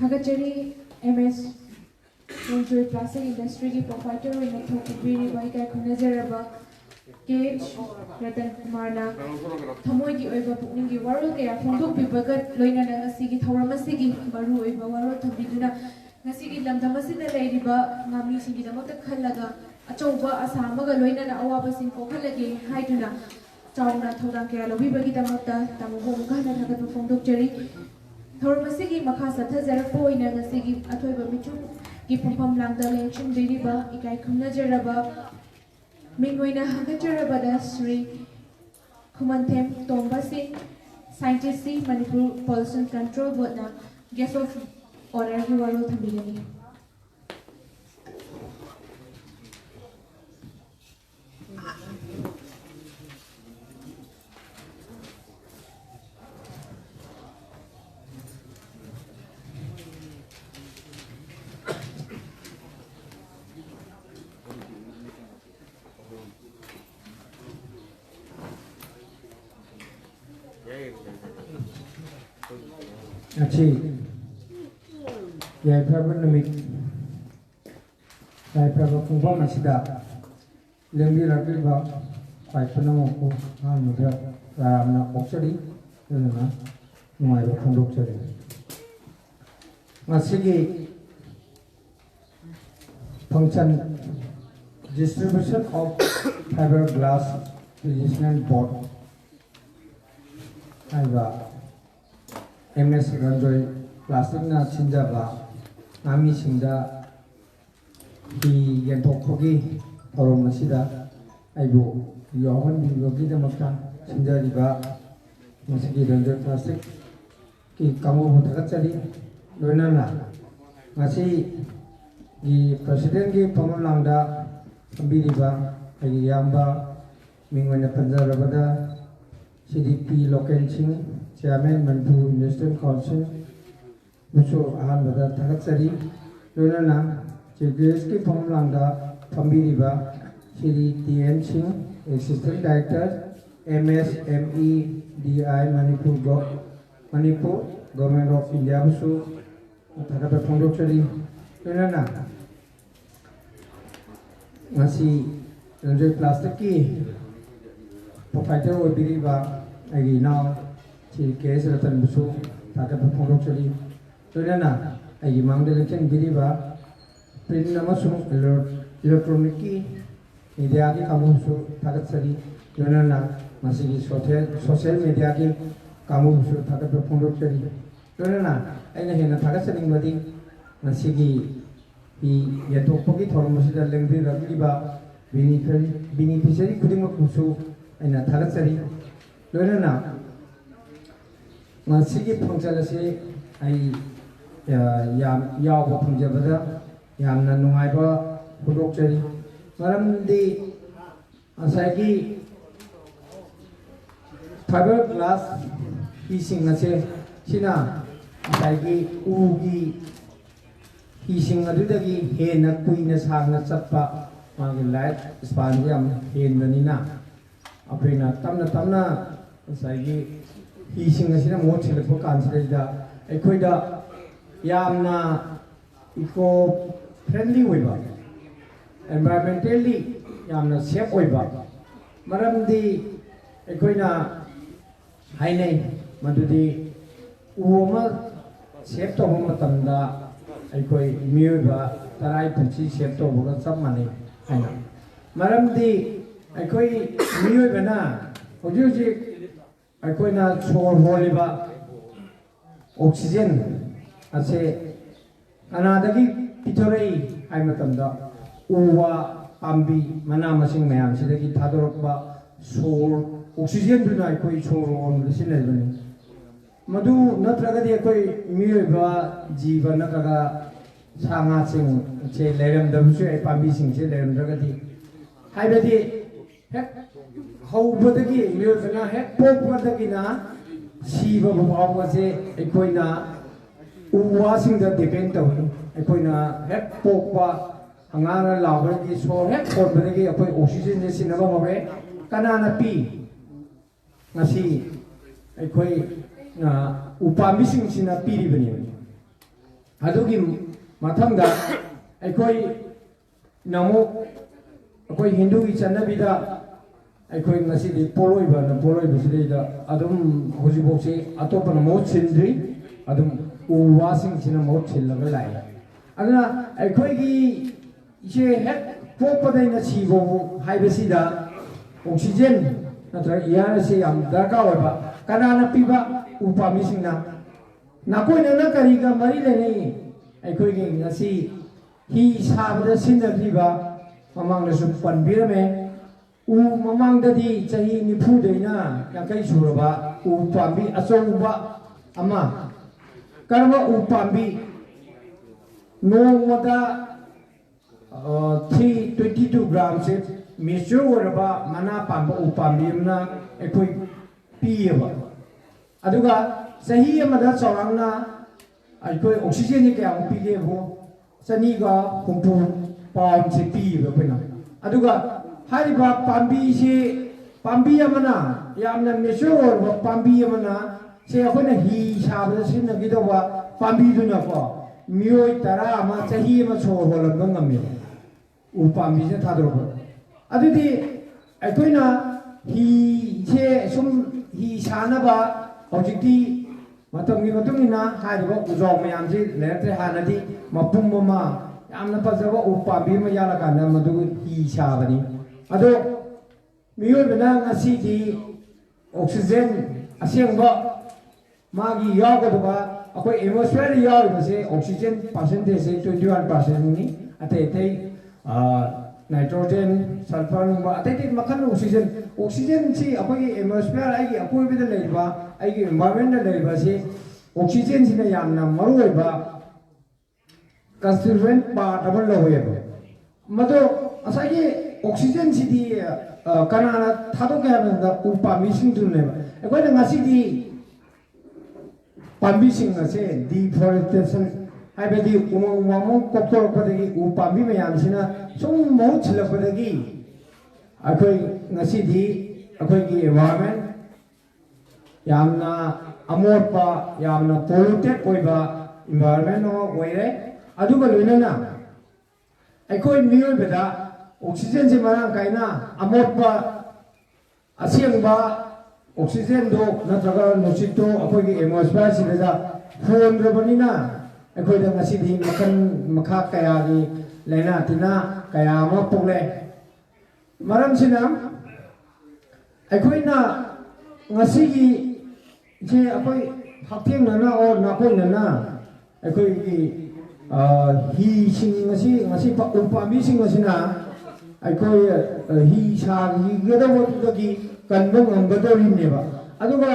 Thagachari MS Ranjoi Plastic Industry की प्रोफाइटर और नेटवर्क बीरी बाई का खुनजरबा केच रतन कुमार ना थमोई की ओइबा पुकनिंग की वारो के फोंदोक पिबगत लोइना ना ngasi की थौरमसी की मरु ओइबा वारो थबिदुना ngasi की लमदमसी ने लेरिबा ngami singi damakta khalaga achouba asamaga loina na awaba sing kokhalage haiduna chauna thodang kya lobi bagi damakta tamubo mukana thagat फोंदोक जरी थौरमसी की मखा सथजरप ओइना ngasi की अथोइबा मिचु की फंफम लांगदा लेंचुम बिरिबा इकाई खुमनजरबा मिंगोइना हंगचरबदा श्री खुमनथेम तोंबा सिंह साइंटिस्ट सी मणिपुर पॉल्यूशन कंट्रोल बोर्ड ना गेस्ट ऑफ ऑनर की वारो थबिगनी अच्छी याइफाबा नमिक याइफाबा कुंबा मसिदा लेंबी रगलिबा पाइपना मको हामुदा रामना ओक्सरी नना नुआइबा फोंदोकचरी मसिगी function distribution of fiberglass resistant board आइबा MS Ranjoi Plastic na chinjaba nami singda hi yenthokpagi thorom asida aibu yohan bibogi damakta chinjariba masigi Ranjoi Plastic ki kamu buthagatchari loinana ngasi gi president gi pamulangda ambiriba ai yamba mingwana panjarabada CDP Loken Singh Chairman Manipur Investment Council Musu Ahan Bada Thagatsari Lunana Chief की फॉर्मलांगा फंबीरिबा Shri TN Singh Assistant Director MSMEDI Manipur Government of India Musu Thagata Foundation Lunana ngasi Ranjoi Plastic की proprietor ओबिरिबा अगी now ची case रतन बुसु ताका फोंडोक चली तोना अगी मांगदे लेक्चन बिरिबा print नमसु electronic की media की कामुसु ताका चली तोना मसिगी सोशल मीडिया की कामुसु ताका फोंडोक चली तोना अइना हेना ताका चली मदि मसिगी इ यतोपगी थोरमसिदा लेंग्रि रगलिबा बेनिफिशियरी खुदिमक मुसु अइना ताका चली लोना ngasi phangchal ase ai yaw phangjabada yamna nungaiba hudokchari maramdi asagi fiberglass hising ase sina asagi ugi hising adudagi hena kuina sangna chappa magi life span yam henbanina apina tamna asagi hising asina mo chilpo kansida ekhoida yamna eco friendly oiba environmentally yamna safe oiba maramdi ekhoina hainai madudi uoma safe to matamda ekoi miyoba tarai punchi safe to boga chap mane haina maramdi ekoi miyoba na hoji अखोना सोर होलिबा oxygen असे अनादगी पिथोरई हाय मतमदा उवा पाम्बी मना मसिंग मयाम सिदगी थादोरकबा सोर oxygen दुना अखोई सोरोन सिनेबनी मधु नत्रगदी अखोई मियोबा जीवन नत्रगा ꯁꯥ ꯉꯥꯁꯤꯡꯁꯦ ꯂꯩꯔꯝꯗꯕꯁꯨ ꯌꯥꯏ ꯄꯥꯝꯕꯤꯁꯤꯡꯁꯦ ꯂꯩꯔꯝꯗ꯭ꯔꯒꯗꯤ ꯍꯥꯏꯕꯗꯤ ꯍꯦꯛ ꯍꯧꯕꯗꯒꯤ ꯃꯤꯑꯣꯏꯕꯅ ꯍꯦꯛ ꯄꯣꯛꯄꯗꯒꯤꯅ ꯁꯤꯕ ꯐꯥꯎꯕꯁꯦ ꯑꯩꯈꯣꯏꯅ ꯎ ꯋꯥꯁꯤꯡꯗ ꯗꯤꯄꯦꯟ ꯇꯧꯏ ꯑꯩꯈꯣꯏꯅ ꯍꯦꯛ ꯄꯣꯛꯄ ꯑꯉꯥꯡꯅ ꯂꯥꯎꯕꯗꯒꯤ ꯁꯣꯔ ꯍꯦꯛ ꯍꯣꯟꯕꯗꯒꯤ ꯑꯩꯈꯣꯏ ꯑꯣꯛꯁꯤꯖꯦꯟꯁꯦ ꯁꯤꯟꯅꯕ ꯍꯧꯔꯦ ꯀꯅꯥꯅ ꯄꯤ ꯉꯁꯤ ꯑꯩꯈꯣꯏꯅ ꯎꯄꯥꯝꯕꯤꯁꯤꯡꯁꯤꯅ ꯄꯤꯔꯤꯕꯅꯤ ꯑꯗꯨꯒꯤ ꯃꯊꯪꯗ ꯑꯩꯈꯣꯏꯅ ꯑꯃꯨꯛ ꯑꯩꯈꯣꯏ ꯍꯤꯟꯗꯨꯒꯤ ꯆꯠꯅꯕꯤꯗ ꯑꯩꯈꯣꯏ ꯉꯁꯤꯗꯤ ꯄꯣꯠꯂꯣꯏꯕꯁꯤꯗꯩꯗ ꯑꯗꯨꯝ ꯍꯧꯖꯤꯛꯐꯥꯎꯁꯤ ꯑꯇꯣꯞꯄꯅ ꯃꯍꯨꯠ ꯁꯤꯟꯗ꯭ꯔꯤ ꯑꯗꯨꯝ ꯎ ꯋꯥꯁꯤꯡꯁꯤꯅ ꯃꯍꯨꯠ ꯁꯤꯜꯂꯒ ꯂꯥꯛꯑꯦ ꯑꯗꯨꯅ ꯑꯩꯈꯣꯏꯒꯤ ꯏꯁꯦ ꯍꯦꯛ ꯄꯣꯛꯄꯗꯩꯅ ꯁꯤꯐꯥꯎ ꯍꯥꯏꯕꯁꯤꯗ ꯑꯣꯛꯁꯤꯖꯦꯟ ꯅꯠꯇ꯭ꯔꯒ ꯏꯌꯥꯔ ꯑꯁꯤ ꯌꯥꯝ ꯗꯔꯀꯥꯔ ꯑꯣꯏꯕ ꯀꯅꯥꯅ ꯄꯤꯕ ꯎ ꯄꯥꯝꯕꯤꯁꯤꯡꯅ ꯅꯥꯀꯣꯏꯅꯅ ꯀꯔꯤꯒ ꯃꯔꯤ ꯂꯩꯅꯩ ꯑꯩꯈꯣꯏꯒꯤ ꯉꯁꯤ ꯍꯤ ꯁꯥꯕꯗ ꯁꯤꯖꯤꯟꯅꯔꯤꯕ ꯃꯃꯥꯡꯗꯁꯨ ꯄꯟꯕꯤꯔꯝꯃꯦ ꯎ ꯃꯃꯥꯡꯗꯗꯤ ꯆꯍꯤ 40ꯗꯩꯅ 50 ꯁꯨꯔꯕ ꯎ ꯄꯥꯝꯕꯤ ꯑꯆꯧꯕ ꯑꯃ ꯀꯔꯝꯕ ꯎ ꯄꯥꯝꯕꯤ ꯅꯣꯡꯃꯗ 322 ꯒ꯭ꯔꯥꯝꯁꯦ ꯃꯦꯆ꯭ꯌꯣꯔ ꯑꯣꯏꯔꯕ ꯃꯅꯥ ꯄꯥꯟꯕ ꯎ ꯄꯥꯝꯕꯤ ꯑꯃꯅ ꯑꯩꯈꯣꯏ ꯄꯤꯌꯦꯕ ꯑꯗꯨꯒ ꯆꯍꯤ ꯑꯃꯗ ꯆꯥꯎꯔꯥꯛꯅ ꯑꯩꯈꯣꯏ ꯑꯣꯛꯁꯤꯖꯦꯟꯁꯤ ꯀꯌꯥꯃꯨꯛ ꯄꯤꯒꯦꯕꯨ 250 ꯄꯥꯎꯟꯁꯦ ꯄꯤꯌꯦꯕ ꯑꯩꯈꯣꯏꯅ ꯑꯗꯨꯒ ꯍꯥꯏꯔꯤꯕ ꯄꯥꯝꯕꯤꯁꯤ ꯄꯥꯝꯕꯤ ꯑꯃꯅ ꯌꯥꯝꯅ ꯃꯦꯆ꯭ꯌꯣꯔ ꯑꯣꯏꯔꯕ ꯄꯥꯝꯕꯤ ꯑꯃꯅ ꯁꯦ ꯑꯩꯈꯣꯏꯅ ꯍꯤ ꯁꯥꯕꯗ ꯁꯤꯖꯤꯟꯅꯒꯗꯧꯕ ꯄꯥꯝꯕꯤꯗꯨꯅꯀꯣ ꯃꯤꯑꯣꯏ 10 ꯑꯃ ꯆꯍꯤ ꯑꯃ ꯁꯣꯔ ꯍꯣꯜꯍꯟꯕ ꯉꯝꯃꯦꯕ ꯎ ꯄꯥꯝꯕꯤꯁꯦ ꯊꯥꯗꯣꯔꯛꯄ ꯑꯗꯨꯗꯤ ꯑꯩꯈꯣꯏꯅ ꯍꯤꯁꯦ ꯁꯨꯝ हि सानबा हौजिक्ति मतंगी मतुंगिना हारिबा उजाव मयामजे लेरते हानदि मपुम ममा यामना फजबा उपाबी म याला काना मदु हि साबनी अदो मियोय बना ngasi ऑक्सीजन असेंबा मागी यागदबा अखोय एटमॉस्फेयर यावबसे ऑक्सीजन परसेंटेज से 21% नि अते अते नाइट्रोजन सल्फर नुबा अते अते मखन ऑक्सीजन सी अखोय एटमॉस्फेयर आइगी अखोय बिदा लेबा आइगी एनवायरनमेंट लेबा से ऑक्सीजन सिना यामना मरुयबा कंस्टिट्यूएंट पार्ट अमल लहोयबा मदो असागे ऑक्सीजन सिदी कनाना थादो गयाबदा उपामी सिंगदुनेबा अखोयना ngasi पाम्बी सिंग असे डिफॉरेस्टेशन हाइबदी उमो कोक्तोरपदगी उ पाम्बी मयामसिना सुम मौ छिलपदगी अखोय ngasi अखोयगी एनवायरनमेंट यामना अमोटपा यामना पोल्यूटेड ओइबा एनवायरनमेंट नो ओइरे अदुगा लोइनना अखोय मियोबदा ऑक्सीजन से मरांग काइना अमोटपा असेंबा ऑक्सीजन दो नत्रगा नुसितो अखोयगी एटमॉस्फेयर सिदा फोन रबनिना अखोयदा ngasi मखन मखा कयागी लेना तिना कया म पोले मरम सिना अखोयना ngasi gi जे अखोय हक्थेंग नना और नाकोयना अखोयगी हि सिंग ngasi उपामी सिंग सिना अखोय हि सागी गदबदगी कन्बो ngambadorineba aduga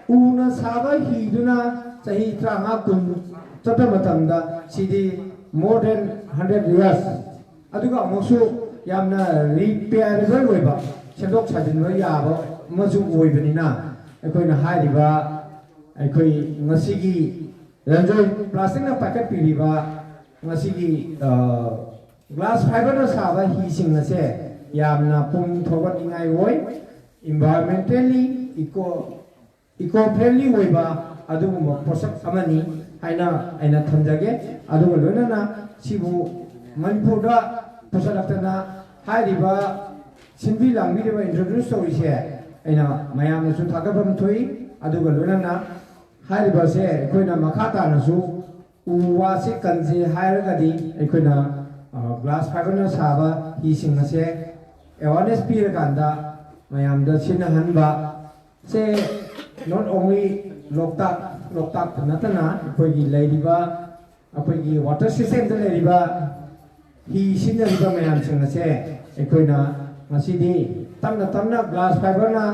una saba hiduna sahi 35 kun chata matamda sidi more than 100 years aduga amosu yamna repairable oiba chendok sajinba yaba masu oibanina akoina hairiba akoi ngasigi ranjoi plastic na packet piriba ngasigi glass fiber na saba hi sing ase yamna pum thobat ingai oi environmentally eco friendly होइबा अदुगुम पोषक अमनी हाइना आइना थंजगे अदुगु लोनना सिबु मनपुरदा पोषलक्तना हारिबा सिनबि लांबिरिबा introduce तोरिसे आइना मयामसु थागबम थोइ अदुगु लोनना हारिबा से Koyna मखातानसु उवासे कंजे हायरगदि Koyna glass fiber ना साबा हि सिंगसे awareness पिरकांदा mayamda sinahanba se not only loktak natana akoigi leiriba akoigi water system da leiriba hi sinariba mayam singna se akoina masidi tamna glass fiber na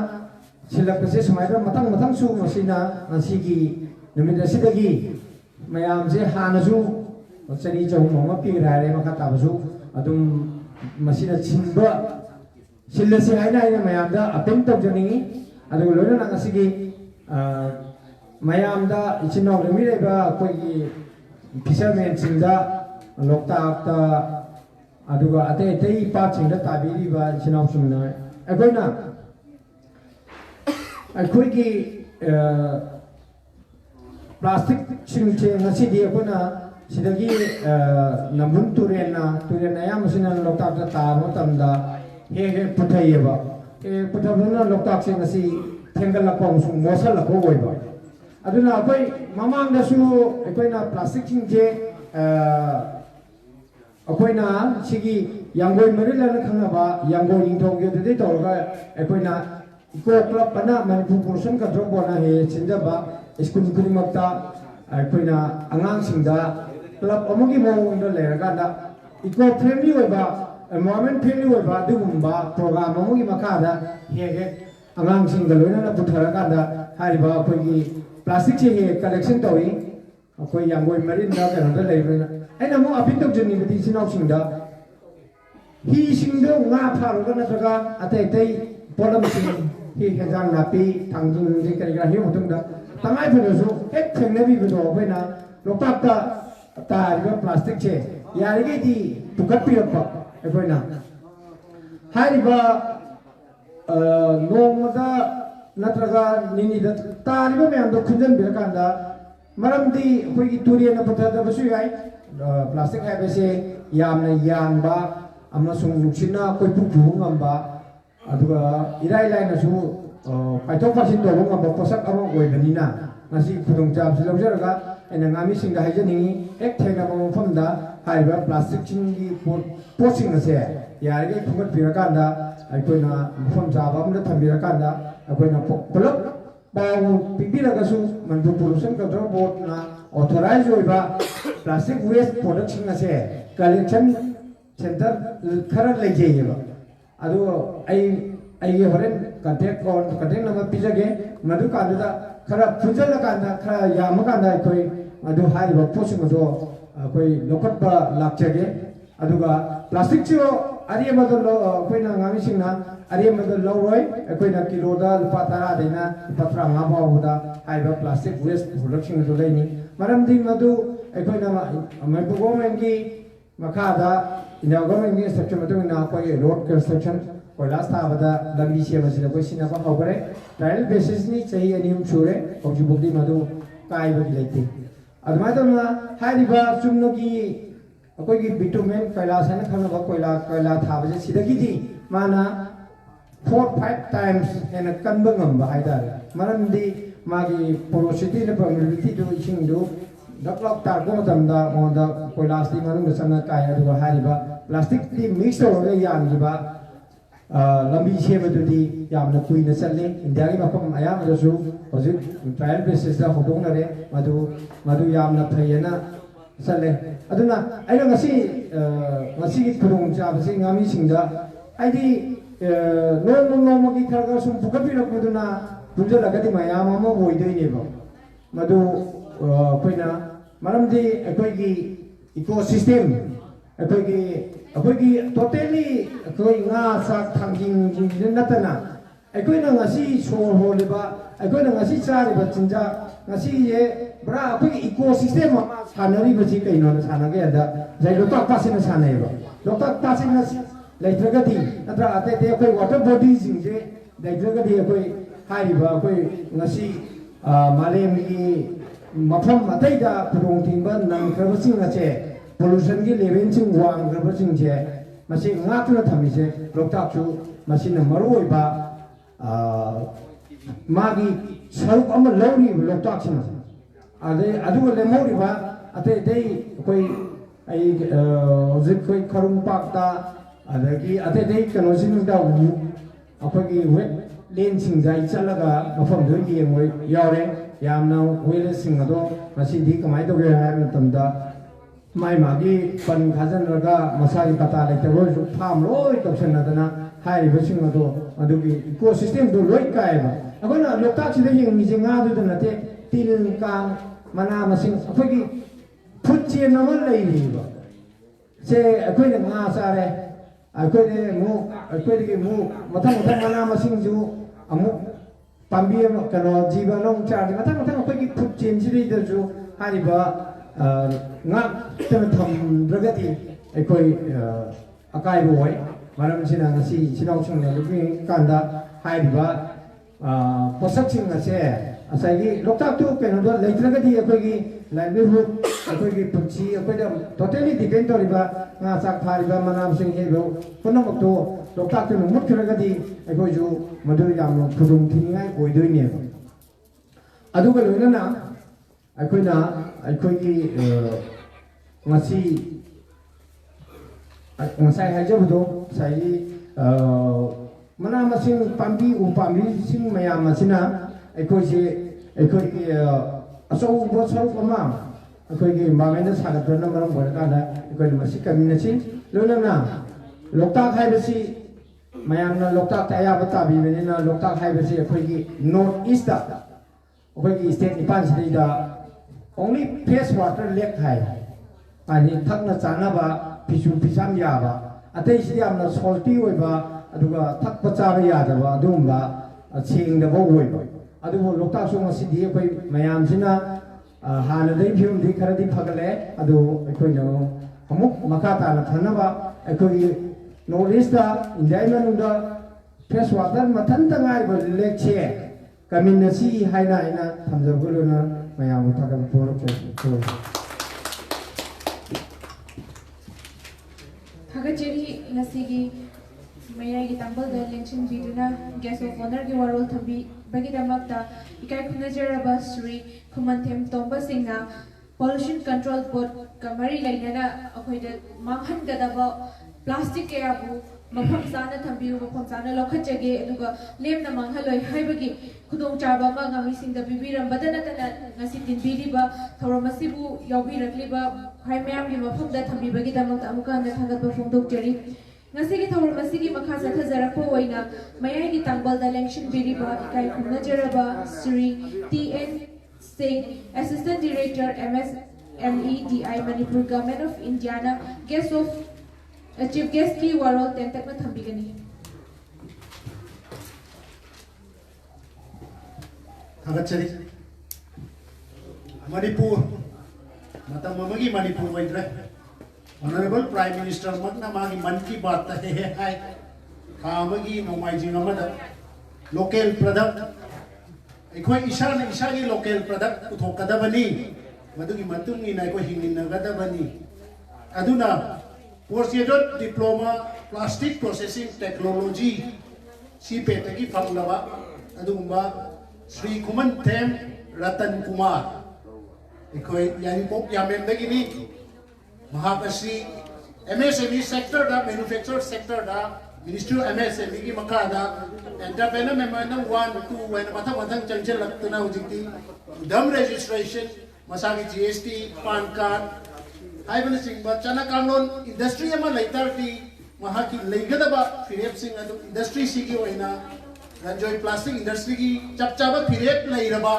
silakse sumaira matang su masina masigi numida sidagi mayam se hanasu चनी चहुम अमा पीगरारे मखा ताबसु अदुम मसिना छिनबा सिल्लसे हाइना हाइना मयामदा अपेल तौजनिंगी अदु लोना नंगसिगी मयामदा इचिनाव लमिरेबा कोई fisherman सिंदा लोकताक्ता अदुगा अते अते पाट सिंदा ताबिरिबा इचिनाव सिंना अखोइना अखोइगी प्लास्टिक सिंचे ngasi di अखोइना सिदगी नमुन तुरेना यामसिना लोकताक्ता ताबो तमदा हे पुथाइबा पुथाबना लोकताक सिंग ngasi थेंगलपा उसु मोसलपो ओइबा अदुना अखोइ ममांगदसु अखोइना प्लास्टिक सिंचे अखोइना सिगी यांगोइ मरिलन खंगबा यांगोइ इंथोंगे दे तोरगा अखोइना इको क्लब पना मणिपुर पोर्शन का जोबोना हे सिंजबा स्कूल कुरिमक्ता अखोइना अंगांग सिंदा क्लब अमगी मोंग लेरगादा इको फ्रेंडली ओइबा एनवायरनमेंट फ्रेंडली ओइबा दुगुम्बा प्रोग्राम अमगी मखादा हेगे अंगांग सिंग लोइना पुथरगादा हारिबा अखोइगी प्लास्टिक से कलेक्शन तौई अखोइ यांगोइ मरिन दा कनो लेबना ऐना मो अपिन तौजनी बदि सिनाव सिंदा ही सिंदो nga फारोगा नत्रगा अते अते पोलम सिंग ही हेजांग नापी थांजिंग जे करिगा हे मतुंदा तंगाइ फनसु एक थेंगनेबि बदो बइना लोकताक्ता तारिबा प्लास्टिक से यारिगेदि पुकटपिरपा अखोइना हारिबा नोंगदा नत्रगा निनिदा तारिबा मैम खुंजन बिरकांदा मरमदी अखोइगी तुरियन पुथदबसु याय प्लास्टिक हाइबसे यामना यानबा अमसुंग नुक्सिना कोइपु पुंगंबा अदुगा इराय लाइनसु पाइथोक पासिन तोबो ngamba पोसक अमा ओइबनिना ngasi खुदुंग चाबसु लौजरगा एना ngami सिंगा हाइजनिंगी एक थेना मफमदा हाइबा प्लास्टिक चिंगी पोसिंग असे यारगे खुमत बिरकांदा अखोइना मफम चाबा अमदा थंबिरकांदा अखोइना पुलप बाउ पिबिरगसु मणिपुर पोल्यूशन कंट्रोल बोर्ड ना ऑथराइज होइबा प्लास्टिक वेस्ट प्रोडक्शन असे कलेक्शन सेंटर खरा लेजेयबा अदु आई होरेन कांटेक्ट नंबर पिजगे मधु कांदा खरा फुजल कांदा खरा याम कांदा कोई मधु हारिबा पोसिंग दो कोई लोकटबा लाक्चगे अदुगा प्लास्टिक चो अरिय मदल कोइना ngami singna अरिय मदल लौरोय कोइना किलोदा लुपा 10 देना 15 बावदा हाइबा प्लास्टिक वेस्ट प्रोडक्शन दो लेनी मरमदि मधु कोइना मणिपुर गवर्नमेंट की मखादा इंडिया गवर्नमेंट की स्ट्रक्चर मतुना कोई रोड कंस्ट्रक्शन कोइलास थाबदा लंबी सेमसिना कोइ सिनाबा हौगरे ट्रायल बेसिस नि सही अनियम सुरे हौजिबुदी मधु काइबगी लेते अदमादना हारिबा चुमनगी अखोइगी बिटुमेन कैलाश है खनबा कोयला थाबजे सिदगिदी माना 4-5 टाइम्स एन कनबा ngamba हाइदार मरमदी मागी पोरोसिटी ने पर्मिबिलिटी दु इसिंग दु डकलॉक तारगो मतमदा मोदा कोयलास दी मरुंग संग काय अदुगा हारिबा प्लास्टिक दी मिक्स तौरगा यामजिबा लंबी सेबदुदी यामना कुइना चले इंडिया की मफम अयामदसु हजिक ट्रायल बेसिस दा होदोंनरे मधु यामना फैयना चले अदुना आइना ngasi की खुदोंग चाबसे ngami singda आइदी नोमगी खरगा सुम पुकपिरकदुना पुंजलगदि मयाम अमा ओइदैनेबा मधु कोइना मरमदि अखोइगी इकोसिस्टम अखोइगी टोटली अखोइ nga sak thanging नतना अखोइना ngasi सोर होलेबा अखोइना ngasi चारिबा चिंजा ngasi ये बरा अखोइगी इकोसिस्टम अमा सानरी बजी कइनो सानगे अदा जै लोकताक पासिन सानैबा लोकताक पासिन लेत्रगदी नत्रा अते ते अखोइ वाटर बॉडी जिंजे लेत्रगदी अखोइ हारिबा अखोइ ngasi मालेमगी मफम अतैदा पुरोंथिंबा नंखरबसिंग अचे पोल्यूशन की level Singh वांगरबसिंग J Masih ngakna thamise loktakchu masina maroiba magi saruk ama lawri loktaksina ade aduga lemoriba ate dei koi ai hojik koi kharung pakta adagi ate dei kanosin da u akogi wet len sing jai chalaga mafam do yengoi yaure yamna wele sing ado masi di kamai do ge ha tamda mai magi pan khajan raga masari kata le tero pham loi topsen nadana hai bsing ado adugi ecosystem do loi kai ba agona lokta chide yeng mi jenga du na te til kang mana masing akogi food chain अमन लेबा से अखोई nga sare अखोई मु अखोई के मु मथंग मथंग मना मसिंग जु अमु पाम्बी कनो जीवन नोंग चार्ज मथंग मथंग अखोई की फुड चेन सिदि दजु हारिबा nga तम थम रगति अखोई अकाई बोय मरम सिना ngasi सिनाउ संग लुबि कांदा हारिबा पोसक सिंग असे असैगी लोकताक तो केनो दो लेत्रगदि अखोई livelihood अखोई पुंची अखोई टोटली डिपेंड तोरिबा nga sak phariba manam sing hebo punamak to loktak tu mut khiragadi अखोई जो मधु याम खुदुम थिनिङाइ ओइदोइने अदुगा लोइना अखोइना अखोई की ngasi ngasai hajabdo sai mana masing pambi upambi sing maya masina अखोई से अखोई की असौ बो सरु पमा अखोई की मामेन सागतन मरम बरकादा अखोई मसि कम्युनिटी लोलना लोकताक हाइबसी मयामना लोकताक तया बता बिबेना लोकताक हाइबसी अखोई की नॉर्थ ईस्ट दा अखोई की स्टेट निपान सिदा only fresh water lake high अनि थकना चानाबा पिसु पिसाम याबा अतै सियामना सॉल्टी ओइबा अदुगा थकप चाबा यादबा अदुमबा सेंगदबा ओइबा अदुबो लोकताक सो मसिदि अखोई मयामसिना हानदै फिउमदि खरदि फगले अदु अखोइनो अमुक मखाताना फनबा अखोई नॉर्थ ईस्ट दा इंडिया मनुदा फ्रेश वाटर मथन तंगाइबो लेक छे कम्युनिटी हाइना हाइना थमजबुलना मयाम थगम पोरो थागचेरी ngasiगी मयाई की तंबल द लेंशन बिदुना गेस्ट ऑफ ऑनर की वारोल थबी बगिदमकता इकाई खुनजरबा श्री खुमनथेम तोंबा सिंगा पोल्यूशन कंट्रोल बोर्ड कमरी लेना अखोइद मांगहन गदबा प्लास्टिक के आबू मफम साना थंबियु मफम साना लखचगे अदुगा लेमना मांगहलोय हाइबगी खुदोंग चाबा मा गामी सिंग the बिबिरम बदनतना ngasi tinbiriba thoromasibu yawbirakliba hai mayam gi mafam da thambibagi damak amuka na thagat ba fongdok jeri ngasi gi thoromasi gi makha satha jarako oina mayai gi tangbal da lengshin biriba ikai khumna jaraba Sri TN Singh Assistant Director MSMEDI Manipur Government of Indiana guest of Chief Guest ki warol tentak na thambigani थागतचरी मणिपुर मतम मगी मणिपुर वैद्रे honourable prime minister मगना मागी मन की बात हे हाय खामगी नोमाइजिंग अमदा लोकल प्रोडक्ट एखोय इसागी लोकल प्रोडक्ट उथोकदबनी मदुगी मतुंगी नाय को हिंगिनगदबनी अदुना post graduate diploma plastic processing technology CIPET की फंगलबा अदुगुंबा श्री खुमनथेम रतन कुमार इकोई यानी पोप यामेम दगिनी महाकशी MSME सेक्टर दा मैन्युफैक्चर सेक्टर दा मिनिस्ट्री MSME की मखा दा एंटरप्रेन्योर मेमोरेंडम 1 2 वन मथा मथंग चंचल लगतना हुजिती दम रजिस्ट्रेशन मसागी GST पान कार्ड हाइबन सिंह बचना कानून इंडस्ट्री अमा लेतरती महाकी लेगदबा फिरेप सिंह अदु इंडस्ट्री सिगी ओइना रंजोई प्लास्टिक इंडस्ट्री की चपचाबा फिरेप लेरबा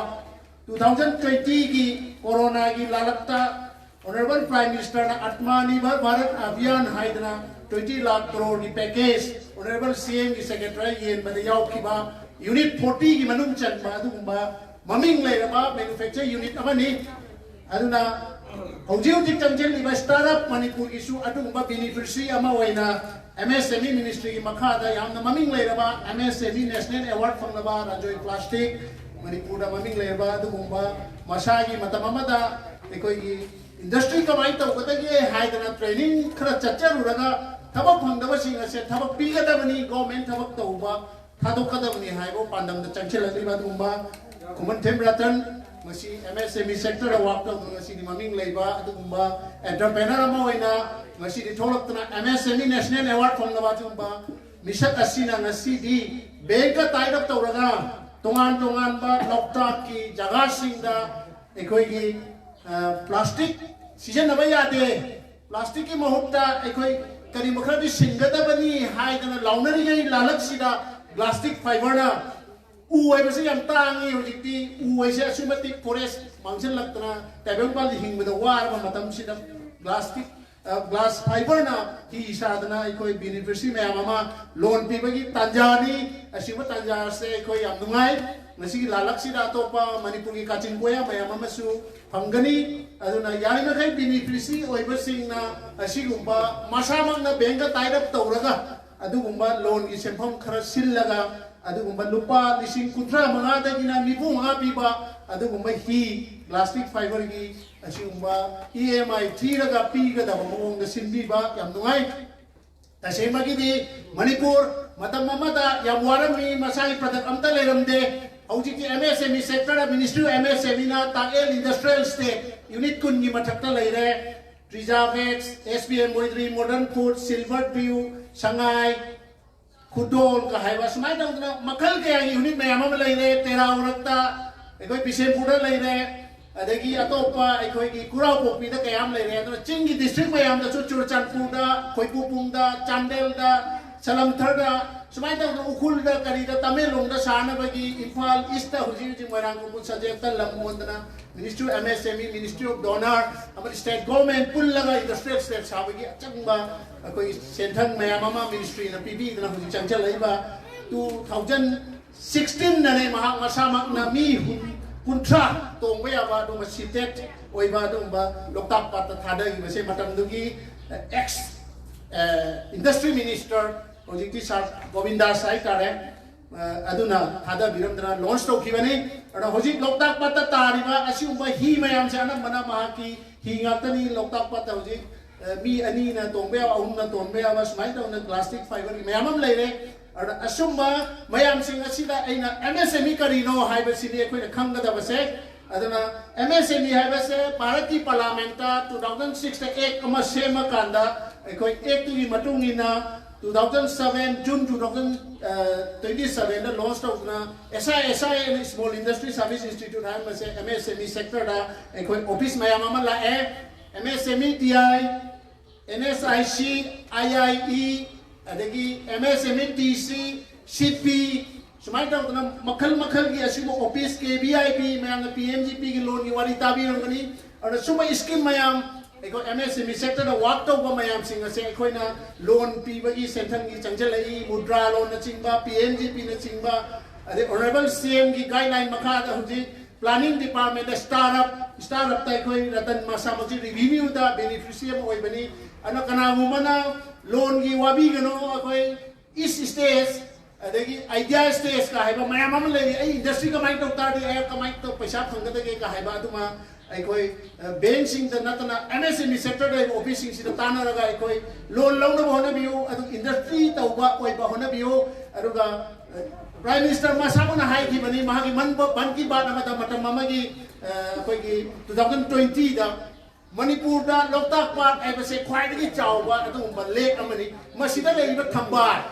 2020 की कोरोना की लालकता ऑनरेबल प्राइम मिनिस्टर ना आत्मनिर्भर भारत अभियान हाइदना 20 लाख करोड़ की पैकेज ऑनरेबल CM की सेक्रेटरी येन बदे यावखिबा यूनिट 40 की मनुम चनबा अदुबा ममिंग लेरबा मैन्युफैक्चर यूनिट अमनी अदुना हौजी चंचल लिबा स्टार्टअप मणिपुर इशू अदुबा बेनिफिशियरी अमा ओइना MSME मिनिस्ट्री की मखादा यामना ममिंग लेरबा MSME नेशनल अवार्ड फंगलबा रंजोई प्लास्टिक मणिपुर दा ममिंग लेरबा अदुबा मसागी मतममदा एकोई इंडस्ट्री कमाई तौगदगे हाइदना ट्रेनिंग खरा चच्चरुरगा थबक फंगदबसिंग असे थबक पीगदबनी गवर्नमेंट थबक तौबा थादोकदबनी हाइबो पांडम द चंचललिबा दुबा खुमनथेम रतन मसी MSME सेक्टर वर्क तौ मसी नि ममिंग लेबा अदुबा एंटरप्रेन्योर अमा ओइना मसी दि थोलक्तना MSME नेशनल अवार्ड फंगदबा दुबा मिशक असिना ngasi di बैंक का टाइड अप तौरगा तोंगान तोंगान बा लोकताक की जगह सिंगदा एकोई की प्लास्टिक सीजन अब यादे प्लास्टिक की महुत्ता एकोई करी मखरदी सिंगदबनी हाइदना लाउनरी गई लालक सिदा प्लास्टिक फाइबर ना ꯎ ꯍꯥꯏꯕꯁꯤ ꯌꯥꯝ ꯇꯥꯡꯉꯤ ꯍꯧꯖꯤꯛꯇꯤ ꯎ ꯍꯥꯏꯁꯦ ꯑꯁꯨꯛꯀꯤ ꯃꯇꯤꯛ ꯐꯣꯔꯦꯁ ꯃꯥꯡꯁꯤꯜꯂꯛꯇꯅ ꯇꯥꯏꯕꯪꯄꯥꯟꯗ ꯍꯤꯡꯕꯗ ꯋꯥꯔꯕ ꯃꯇꯝꯁꯤꯗ glass fiber na hi sadana ikoi beneficiary mayam ama loan pibagi tanjani asiba tanja se ikoi yam nungai ngasi lalaksi da topa manipur gi kachin koya mayam ama su phangani aduna yari na kai beneficiary oiba sing na asigumba masamang na bank ta tairap tawraga adugumba loan gi senpham khara sillaga adugumba lupa lising kutra manga da gina mipu manga piba adugumba hi plastic fiber gi asigumba EMI thiraga piga da mong da sinbiba yam nungai tasema gi di manipur matam mamata yam warami masai product amta leramde hauji ki MSME sector ministry MSME na tagel industrial state unit kun gi mathakta leire Trizavex SPM Moidri Modern Food Silver View Shanghai Kudol ka haiwa smai dang na makal kaya unit mayam ama leire tera urakta ekoi Bisempura leire adagi atopa ekoi gi kurau pokpi da kayam leire aduna chingi district mayam da Churachandpur da Khoipupung da Chandel da Salamthar da smai dang na ukul da kari da Tamelong da sana bagi Imphal East da huji huji moirang kupun sajek ta lamondana Ministry of MSME Ministry of Donor amari state government pullaga industrial state sabagi achangba koi senthang mayam ama ministry na PB na huji changchal laiba 2016 na ne mahak masamak na mi kuntra tong baya ba do sitet oi ba do ba loktak pat thada gi base matam dugi ex industry minister hojiki sar Govinda Sai kare aduna thada biramdana launch to khibani ana hojik loktak pat tariba asiumba hi mayam se anam mana mahaki hi ngatani loktak pat hojik mi ani na tong baya ahum na tong baya ba smai na plastic fiber mayamam leire asumba mayam sing asida aina MSME karino haiba sini ekoi khangga da base aduna MSME haiba se Bharati Parliamenta 2006 ama sema kanda ekoi ek tu gi matungina 2007 June 2027 the launch of na SI Small Industry Service Institute haiba se MSME sector da ekoi office mayam ama la MSME TI NSIC IIE adagi MSME TC CP sumai tang na makal gi asimo office ke VIP mayam na PMGP gi loan gi wari tabi rangani ada suma scheme mayam eko MSME sector da work to ba mayam singa se ekoi na loan pi ba gi senthang gi changjal mudra loan na chingba PMGP na chingba ade honorable CM gi guideline makha da huji planning department da startup ta ekoi ratan masamji review da beneficiary oi bani ana kana mana loan gi wabi gano akoi east stage adagi idea stage ka haiba mayam am le ai industry ka mai tok ta de ai ka mai tok paisa phangda de ka haiba aduma aikoi bank sing da natana MSME sector de office sing si da tana raga aikoi loan launa bona biu adu industry tauba oi ba hona biu aduga prime minister masabuna hai ki bani mahagi man ki ba na matam mamagi akoi gi 2020 da Manipur da Loktak Park ai base khwaidagi chawba adumba lake amani masida leiba thambal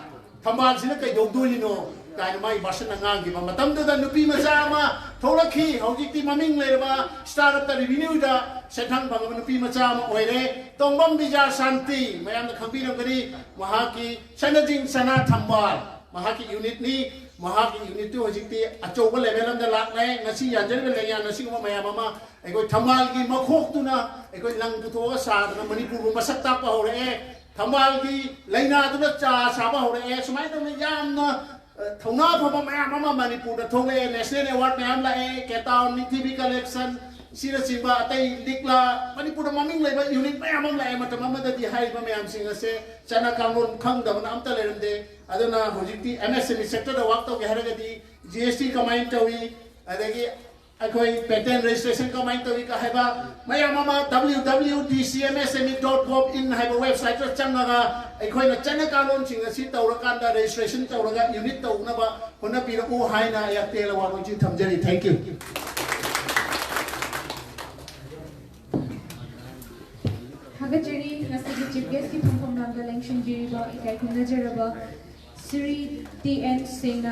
sina kai dogdolino kai mai basana ngangi ba matam da nupi macha ma thoraki hojikti maming lerba startup ta revenue da sethang bang nupi macha ma oire tongbam bija shanti mayam da khangbiram gari mahaki sanajing sana thambal mahaki unit ni mahaki unit tu hojikti achoba level am da lak nai ngasi yanjal le ya nasi ma mayam ama ekoi thamal gi makhok tu na ekoi lang putho sa na manipur ru masak ta pa hore thamal gi laina tu na cha sa ba hore sumai to me yam na thona phama mayam ama manipur da thole national award mayam la ketaon ni tv collection sira simba atai dikla manipur da maming leba unit mayam am la matam ama da di hai ba mayam singa se chana kangon khang da na amta lerende aduna hojikti MSME sector da wak to ge haraga di GST kamain tawi adagi akoi patent registration ka main tawi ka haiba mayam ama www.dcmsme.gov.in haiba website ta changaga akoi na chana kalon singa si tawrakan da registration tawraga unit tawna ba hona pira u haina ya tela wa ji thamjari thank you Hagachari nasigi chief guest ki phom namda election jiriba ikai khunda jaraba Sri TN Singh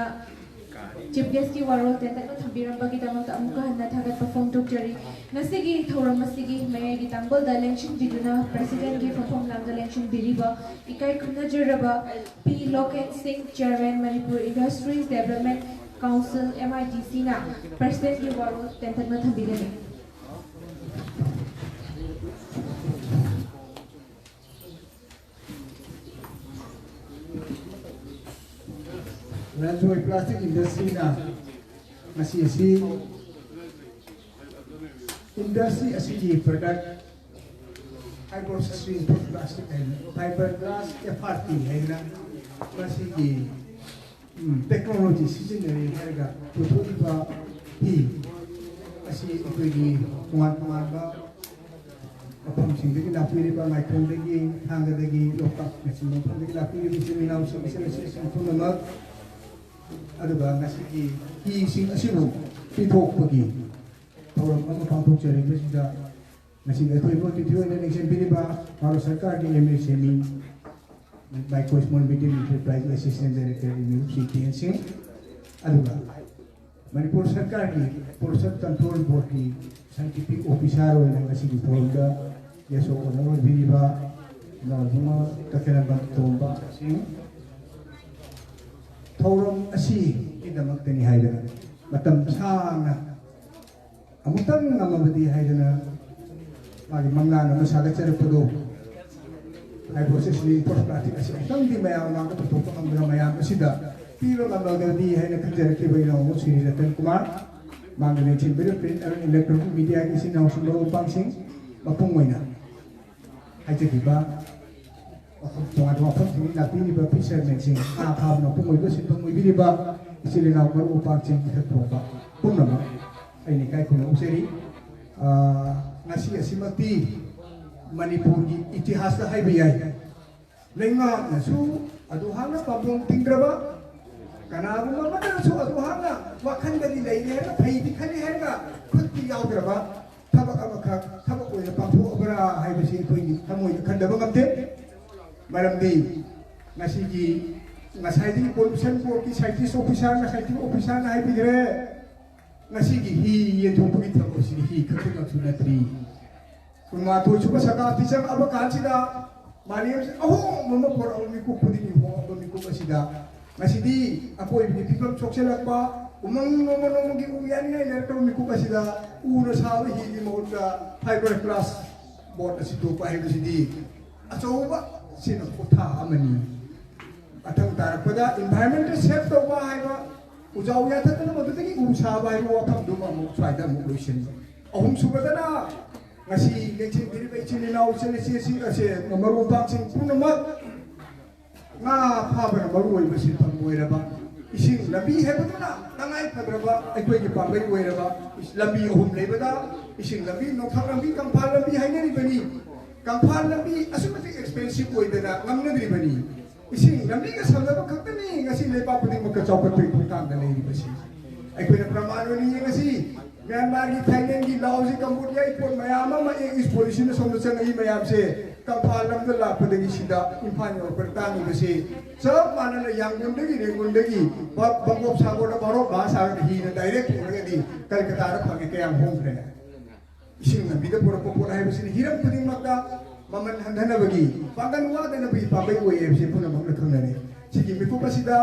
Chief guest ki waro tenta no thambiram bagi tamam ta amuka hanna thagat perform tok jari nasigi thoram masigi may gi tangbol da election biduna president ki perform lam da election biriba ikai khunda jaraba P Loken Singh chairman Manipur Industries Development Council MITC na President ki waro tentat na thambigani. Ranjoi plastic industry na masih industri asli produk high-process input plastic fiberglass FRP na masih teknologi sejenis harga tutup iba masih pergi muat-muat apa mungkin lagi lapis iba micron lagi hangga lagi lokap masih lagi lapis di sini nak usah pun nama ada bang nasi sing asimu pitok pergi orang mana pampung cari sudah nasi itu ibu itu yang exempel iba kalau sarkar di MSME micro small medium enterprise assistant director in CTNC ada bang Manipur sarkar di Pollution Control Board di scientific officer yang nasi di Polda ya so orang beriba nak semua terkena bantuan sing Thauram asi idamakta ni haidana matam sangna amutang namabadi haidana magi mangna masagatserapado high process ni plastic asi tang di mayam mga kapatupang ang mayam asida piro namagadi haina kanjaraki bayna mo Sri Ratan Kumar mangane chimbere print and electronic media ki sinaw sulo pangsing mapungway na hajakiba Tuan-tuan pun tinggi nabi ni bapa fisherman sing apa nak pun itu simpang mui ba isili nak baru upang sing kita tuan pun nama ini kai kuna useri nasi asimati Manipur itihas dah hai biai lenga nasu aduhana pabung tinggraba karena abu mama nasu aduhana wakan dari lain herga pay dikhali herga kutti yaw graba tabak abaka tabak ko pampu obra hai besi ko ini kamu kandaba ngamte Malam ni ngasih di pollution board ki scientist officer na hai bigre ngasih hi ye thong pagi thang osi hi khatu na sunatri kuma to chuba saka tisang aba kanchida maliam aho mama por mi ku pudi ni ho mi ku basida ngasih di ako ibni pikam choksela pa umang no gi uyan ni na to mi ku basida uno sawi hi di mo da fiberglass board asitu pa hi basidi achoba sino kota amani atang tarakpada environmental safe to ba haiba ujaw ya tatna madutagi usa ba haiba wakam duma mo faida mo lotion ahum subadana ngasi lechin diri ba ichini na usene si ase maru bang sing punamat nga phaba maru oi basin pang moira ba ising labi hebadana nangai padraba aikoi ki pambai oira ba labi ahum lebada ising labi no tharambi kampal labi hainani bani Kampal lambi asumati expensive ko idana ngamna diri bani ising lambi ka salaba kakani ngasi lepa puding magkachawpat to itang dalay basi ay ko na pramano niya ngasi Myanmar ki Thailand ki Laos ki Cambodia ipon mayama ma is pollution na solution na mayam se kampal lam dala puding sida impanyo pertani basi sa mana na yang gundagi bangop sago na baro ba sa hi na direct ko ngadi Calcutta ra phangi kayang home re ising na bida pura popura hai basi hiram puding magda maman handana bagi pagan wa da na bi pabai ko yefsi puna magna khangna ne sigi miku basida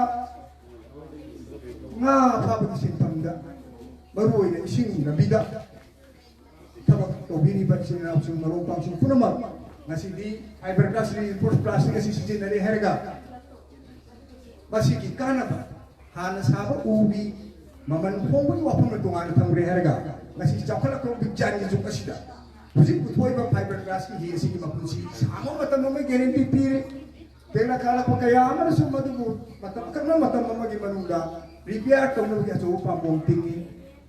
nga phabati simpamda baru ina ising na bida tabak to bini ba ising na usung marupang sing puna mag ngasi di fiberglass ni import plastic asi sijin na herga basigi kana ba hana saba ubi maman hongwi wa pun tungan tang herga ngasih cakap kalau bicara ni juga sida, mesti kutuai bang fiberglass ni hiasi ni mapunsi, sama mata mama guarantee piri, tela kala pakaian mana semua tu mata kerana mata mama gimana repair kau nak biasa upah bonting ni,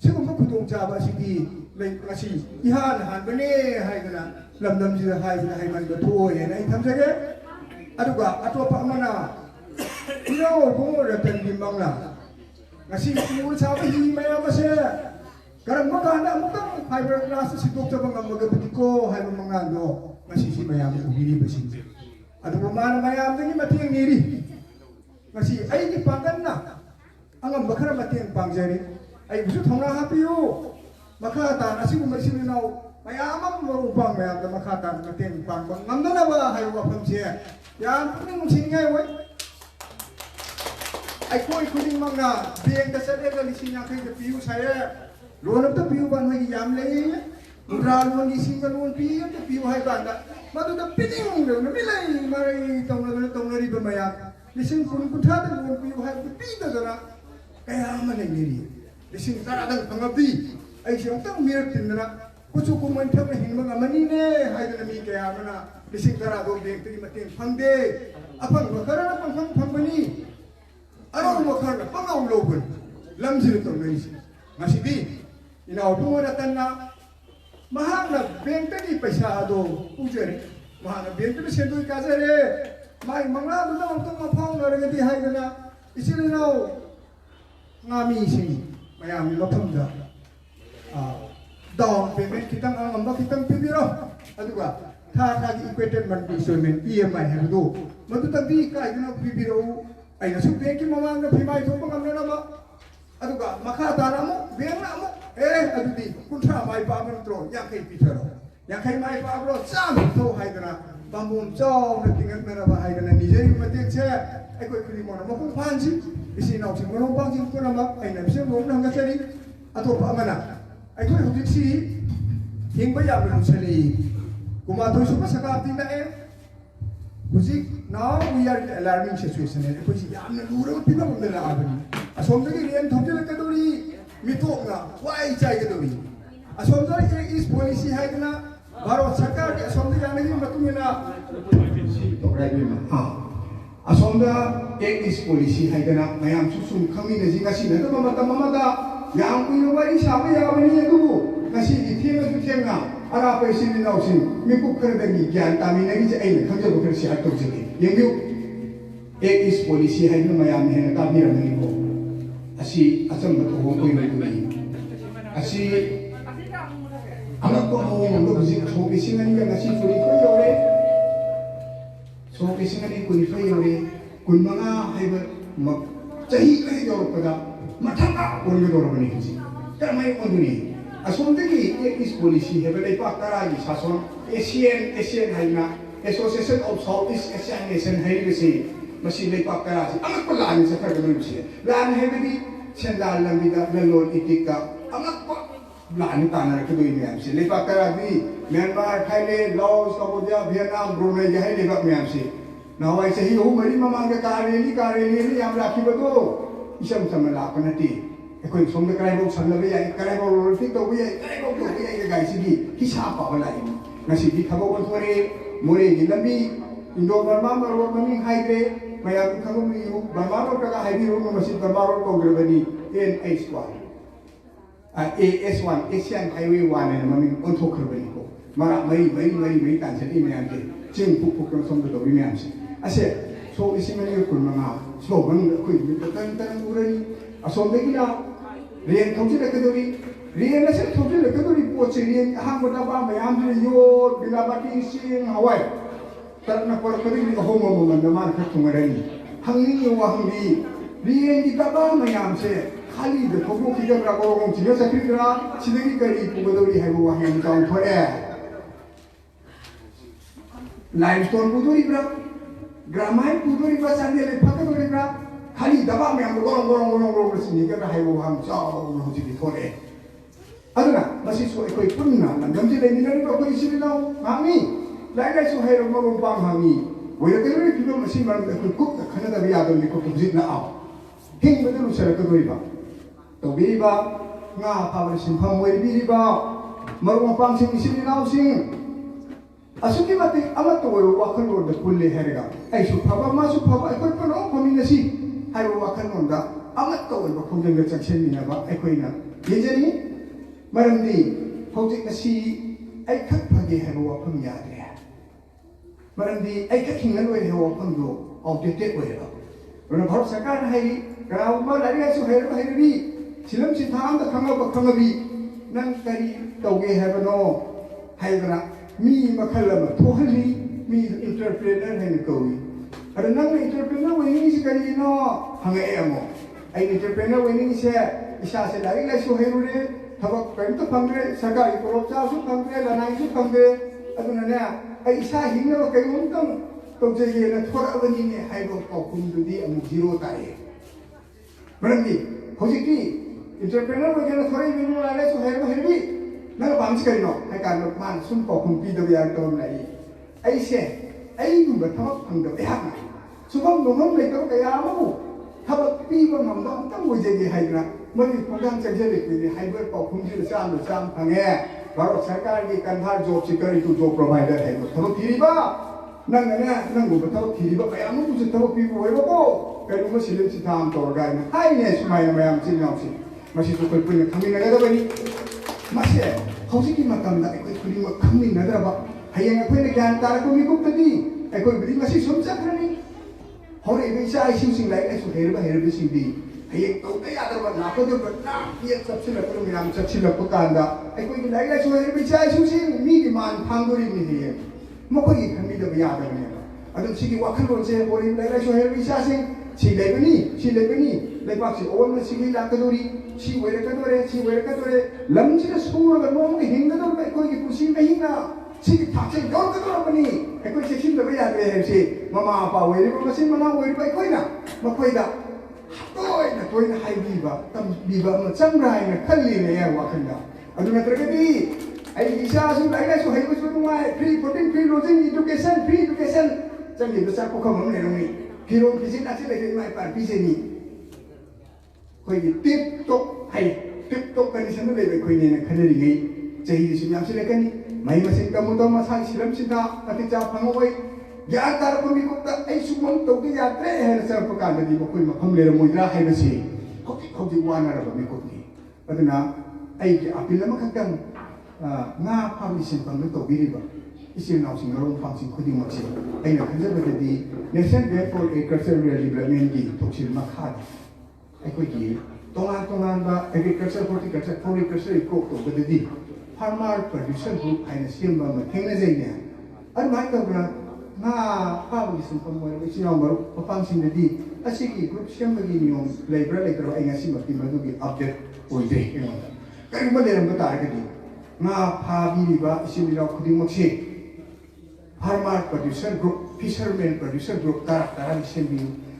sebab aku kutung caba sidi, ngasih ihan bene hai kena, lam sida hai mana betul ya, na hitam saja, aduh apa mana, ino kau datang di mana, ngasih semua caba hi maya masih. Karang magana mo kang fiberglass si doktor mga magabati ko hay mga ano masisi mayam ubili basin. Ano pa man mayam ni mati ang niri. Kasi ay ni pangan na. Ang bakara mati ang pangjari ay gusto thongna hapiyo. Makata asi mo masin naw mayamang mo upang mayam na makata mati ang pangbang. Ngam na ba hay wa pam siya. Yan pun singay way. ꯑꯩꯈꯣꯏ ꯈꯨꯗꯤꯡꯃꯛꯅ ꯕꯦꯡꯛꯇ ꯆꯠꯂꯒ 50,000 ꯄꯤꯌꯨ ꯁꯥꯏꯌꯦ ꯂꯣꯟ ꯑꯝꯇ ꯄꯤꯌꯨ ꯅꯣꯏꯒꯤ ꯌꯥꯝ ꯂꯩ ꯃꯨꯗ꯭ꯔꯥ ꯂꯣꯟꯒꯤ ꯁꯤꯡꯒ ꯂꯣꯟ ꯄꯤ ꯑꯝꯇ ꯄꯤꯌꯨ ꯍꯥꯏ ꯀꯥꯟꯗ ꯃꯗꯨꯗ ꯄꯤꯅꯤꯡꯗꯕꯅ ꯃꯤꯂꯩ ꯃꯔꯩ ꯇꯧꯅꯔꯤꯕ ꯃꯌꯥꯝ 10,000-30,000 ꯂꯣꯟ ꯄꯤꯌꯨ ꯍꯥꯏꯕꯗꯨ ꯄꯤꯗꯗꯅ ꯀꯌꯥ ꯑꯃ ꯂꯩꯅꯔꯤ 10,000 ꯐꯪꯉꯕꯗꯤ ꯑꯩꯁꯦ ꯑꯃꯨꯛꯇꯪ ꯃꯤꯔꯛ ꯇꯤꯟꯗꯅ ꯀꯨꯆꯨ ꯀꯨꯃꯟ ꯊꯛꯅ ꯍꯤꯡꯕ ꯉꯝꯃꯅꯤꯅꯦ ꯍꯥꯏꯗꯅ ꯃꯤ ꯀꯌꯥ ꯑꯃꯅ 10,000 ꯕꯦꯡꯛꯇꯒꯤ ꯃꯇꯦꯡ ꯐꯪꯗꯦ ꯑꯐꯪꯕ ꯈꯔꯅ ꯄꯪꯐꯪ ꯐꯪꯕꯅꯤ ꯑꯔꯧꯕ ꯈꯔꯅ ꯄꯪꯂꯧ ꯂꯧꯕꯅꯤ ꯂꯝꯁꯤꯗ ꯇꯧꯅꯔꯤꯁꯦ ꯉꯁꯤꯗꯤ ꯏꯅꯥꯎꯕꯨꯡ ꯔꯇꯟꯅ ꯃꯍꯥꯛꯅ ꯕꯦꯡꯛꯇꯒꯤ ꯄꯩꯁꯥ ꯑꯗꯣ ꯄꯨꯖꯔꯦ ꯃꯍꯥꯛꯅ ꯕꯦꯡꯛꯇꯨꯗ ꯁꯦꯟꯗꯣꯏ ꯀꯥꯖꯔꯦ ꯃꯥꯒꯤ ꯃꯪꯂꯥꯗꯨꯗ ꯑꯃꯨꯛꯇꯪ ꯃꯐꯥꯎꯅꯔꯒꯗꯤ ꯍꯥꯏꯗꯅ ꯏꯆꯤꯜ ꯏꯅꯥꯎ ꯉꯥꯃꯤꯁꯤꯡ ꯃꯌꯥꯝꯒꯤ ꯃꯐꯝꯗ डाउन पेमेंट खितंग अंगम खितंग पिबिरो अदुगा था थागी इक्वेटेड मंथली इंस्टॉलमेंट EMI हेबदो मदु तबी काइदना पिबिरो आइना सु बैंक की ममांग फिमाई थोपंग amnama aduga makha daramo benga amo adudi kuntra mai pamen tro yakai pitero yakai mai pabro sam tho haidana bambum chaw na tingat na ba haidana nijeri matek che ekoi kri mona mapung phanji isi nau sing mono bang jing kuna ma aina sem no na ngatari atopa amana aikoi hujik si hingba yamna chali kuma to supa sakapti na hujik now we are in an alarming situation aikoi si yamna lura pina mumda la abani asomda gi rian thomjela kadori mitok na wai chai kadori asomda is policy haidana baro sarkar ke asomda janagi matumina asomda is policy haidana mayam susum khami na jinga si na mata yang punya wari siapa yang ini itu kasih ditengah tu tengah ara pesi ni nau sini mikuk kerja ni gian kami lagi je ini kerja bukan sihat tu sini yang itu is polisi hai ni mayam ni nak kami ramai ko asi asam betul orang koi betul ni asi anak ko mau untuk bising so bising ni yang asi suri koi yore so bising ni koi koi yore kun mga hai ber cahi koi yore pada matanga orang itu orang ini karena yang mandiri asal tadi is polisi hebelai pak karai sason Asian hai na Association of Southeast Asian Nation hai besi masih lepas pak karai amat pelan sekarang dulu sih lan hebeli sendal lambida lelon itika amat pak lan tanah kedua ini sih lepas karai Myanmar Thailand Laos Cambodia Vietnam Brunei hai lepas Myanmar sih nawai sih mari mamang kareli ni yang laki betul isam sama lah penati. Ekoi som de karai bok sam labe ai karai bok rotik to bi ai karai bok to bi ai ga gai sigi hisab pa lai. Ngasi di thabo kon thore more gi lambi Indo Burma ro mami haide maya ku thabo mi yu Burma ro ka haidi ro masi Burma ro ko grebani NH1 AS1 Asian Highway 1 ne mami on thok grebani ko mara mai tan se ni me ante jing puk puk som de to bi me amse ase so isi meni ko manga so bang ko ni tan urani asom de kina rian thomji le kadori rian se thomji le kadori po che rian hang ko da ba mayam de yo bilabati sing hawai tar na por kadori ni ho mo man da man khat thungarani hangni yo wa hangni rian di ka ba mayam se khali de thobo ki ga ra ko ngom chi sa kri ra chidegi kari pu kadori hai wa hang taung thore limestone budori bra gramai budori ba sa de le phakadori bra खाली दबा में हम गोरong sini ke hai wo ham chao no ji thore aduna masi so ekoi punna na gamji le ni ko ko isi no mami lai so hai ro mo pam mami wo ye ke ri pido masi man ko kuk khana da ya do ni ko ji na a hing me lu sera ko ba to bi ba nga pa ba sim pham we bi ba mo pam sing isi na sing asuki mate amat to wo wa khan ro de kulle herga ai su phaba ma su phaba ekoi ko no ko mi nasi hai wa kan nonda amat ko ba khonjeng ga chaksen ni na ba ai koina yejani maramdi hojik asi ai khak phage hai wa pham ya de maramdi ai khak hingal we ha wa pham do outdated we ba ron bharat sarkar hai garau ma lari ai su hai ri silam si tham da khanga ba khanga bi nan kari tauge hai ba no hai dra mi makhala ma thohali mi entrepreneur hai ni koi ada nang entrepreneur winning si kali no hangai amo ai entrepreneur winning se isa se lai lai so heru re thabak kain to pangre sarkari korop cha su pangre lanai su pangre aduna ne ai isa hingna kai mun tang to je ye na thora bani ne hai bo ko kun du di amu zero tai मरमदी हौजिकी entrepreneur वगैरह थोड़े भी नुआ ले सो है भी ना बांस करिनो है कार मान सुन पॉपुम पी दो यार तो नहीं ऐसे ऐ गुबा थबक फंग दो यार सुबह नोमम ले तो कया मबु थबक पी बो ngam दो तम मुजेगे हाइना मदि प्रोग्राम चेजले पी हाइबर पॉपुम जी चाम फंगे भारत सरकार की कंधार जॉब सिक्योरिटी जॉब प्रोवाइडर है थबक थिरिबा नंग गुबा थबक थिरिबा कया मबु से थबक पी बो वेबो करूम सिलिम सिथाम तो गाइना हाइने सुमाय मयाम चिनाउसी मसी तो कोई पुन खमिनगदबनी मसे हौजिकी मतमदा एकोइ खुलिम खमिनगदबा हयेंग अखोइना ज्ञान तारको मिकुप्तदी एकोइ बदि मसी सुमचखरनी हौरे बेसा आइसिंग लाइक एसु हेरबा सिंदी हयेंग तौते यादरबा नापदबा ना ये सबसे लपरो मिराम सबसे लपकांदा एकोइ लाइक एसु हेरबा आइसिंग मी की मान थांगोरी नि हे मखोइ खमिदबा यादरने अदु सिगी वाखलोसे बोरि like एसु हेरबा Singh si lebani lepak si on si la kadori si wera lam si na sura ga nom ke hinga do ko ki pusi na hinga si ki thak se gor ka do bani e ko se sin da ya de he si mama pa wera ko sin mama wera pa ko na ma ko da toi na hai bi ba tam bi ba ma chang rai na khalli ne ya wa khanda adu na tragedi ai isa su lai la su hai ko su ma free protein free lodging education chang ni da sa ko kham ne ni Kiro kisi nasi lagi mai par pise ni, koi di tip top kan di sana lagi koi ni nak kena ringai, jadi di sini amsi lagi ni, mai masih kamu tahu masa silam cinta, nanti jawab pangoi, ya tar pun ikut tak, sumang tahu ke ya tre hari saya pekan tadi, koi makam lera muda hari nasi, kau di wana raba ikut ni, padahal ke apil lama kadang ngah pamisin pangoi tahu biri ba. इसी नाव सिंह रोम फांसिंग खुदी मचे ऐना खंजर Baddi national bank for agriculture development की तोसिल मखाद ऐकोई की तोंगान बा agriculture horticulture floriculture eco तो Baddi farmer producer group आइना सिमबा मथेंगना जैने अर माइ तबरा ना फाबि सिंपम मोर इसी नाव मरो फांसिंग ददी असी की ग्रुप सिमबगी नियम लेबर ऐना सिमति मदुगी अपडेट ओइदे कई मलेरम बतारगदी ना फाबिबा इसी नाव खुदी मचे Farmer producer group, fisherman producer group, tara disembi.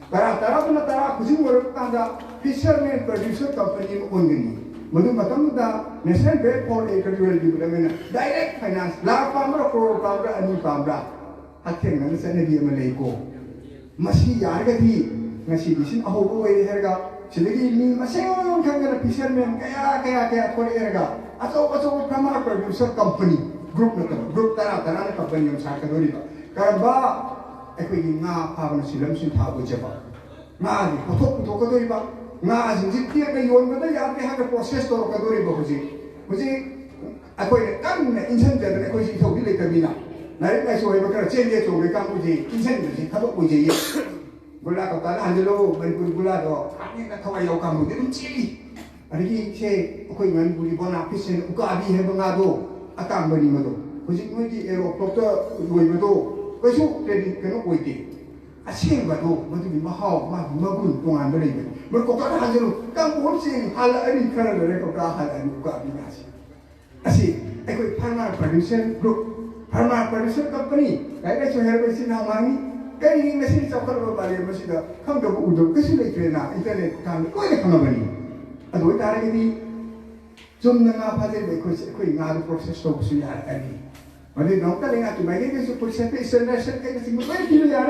Tara pun tara kucing orang tanda fisherman producer company mengundang. Madu matam da National Bank for Agricultural Development direct finance. La pamra crore pamra ani pamra. Akhir ngan sana dia Malayko. Masih yarga di masih di sini ahobo ini harga. Selagi ni masih orang kangana fisherman kaya kore harga. Atau farmer producer company. Group tara na company yung sa kadori ba karba ekoi nga phabana silam sin thabu jaba nga di pothok kadori ba nga jing ti na yon ba ya te ha process to kadori ba hoji ekoi kan na insan ja na ekoi si thobi le kabina na ai so ba kar chen ye to le kam hoji insan ji khabo ko ji gula ka ta hanjelo ban gula do ni na thawai yo kam ni chi ari se ekoi ngan buli bona pisen ukabi he ba nga do akam bani mado hujik moi di aeroplot loi mado kaisu ready keno oite asing bado madu bi mahau ma magun tongan bari ber ko ka hanjelu kam bon sing hala ani khara le ko ka hala ani ka bi nasi asi ekoi farmer producer group farmer producer company kai kai so her besi na mangi kai ni mesi chakar ba bari mesi da kham da bu do kaisi le trena internet kam ko le khama bani adoi tare ki di zum na phade be koi nga process to su ya ani made nokta lenga tu mai ke su process pe installation ke sing mai kilo ya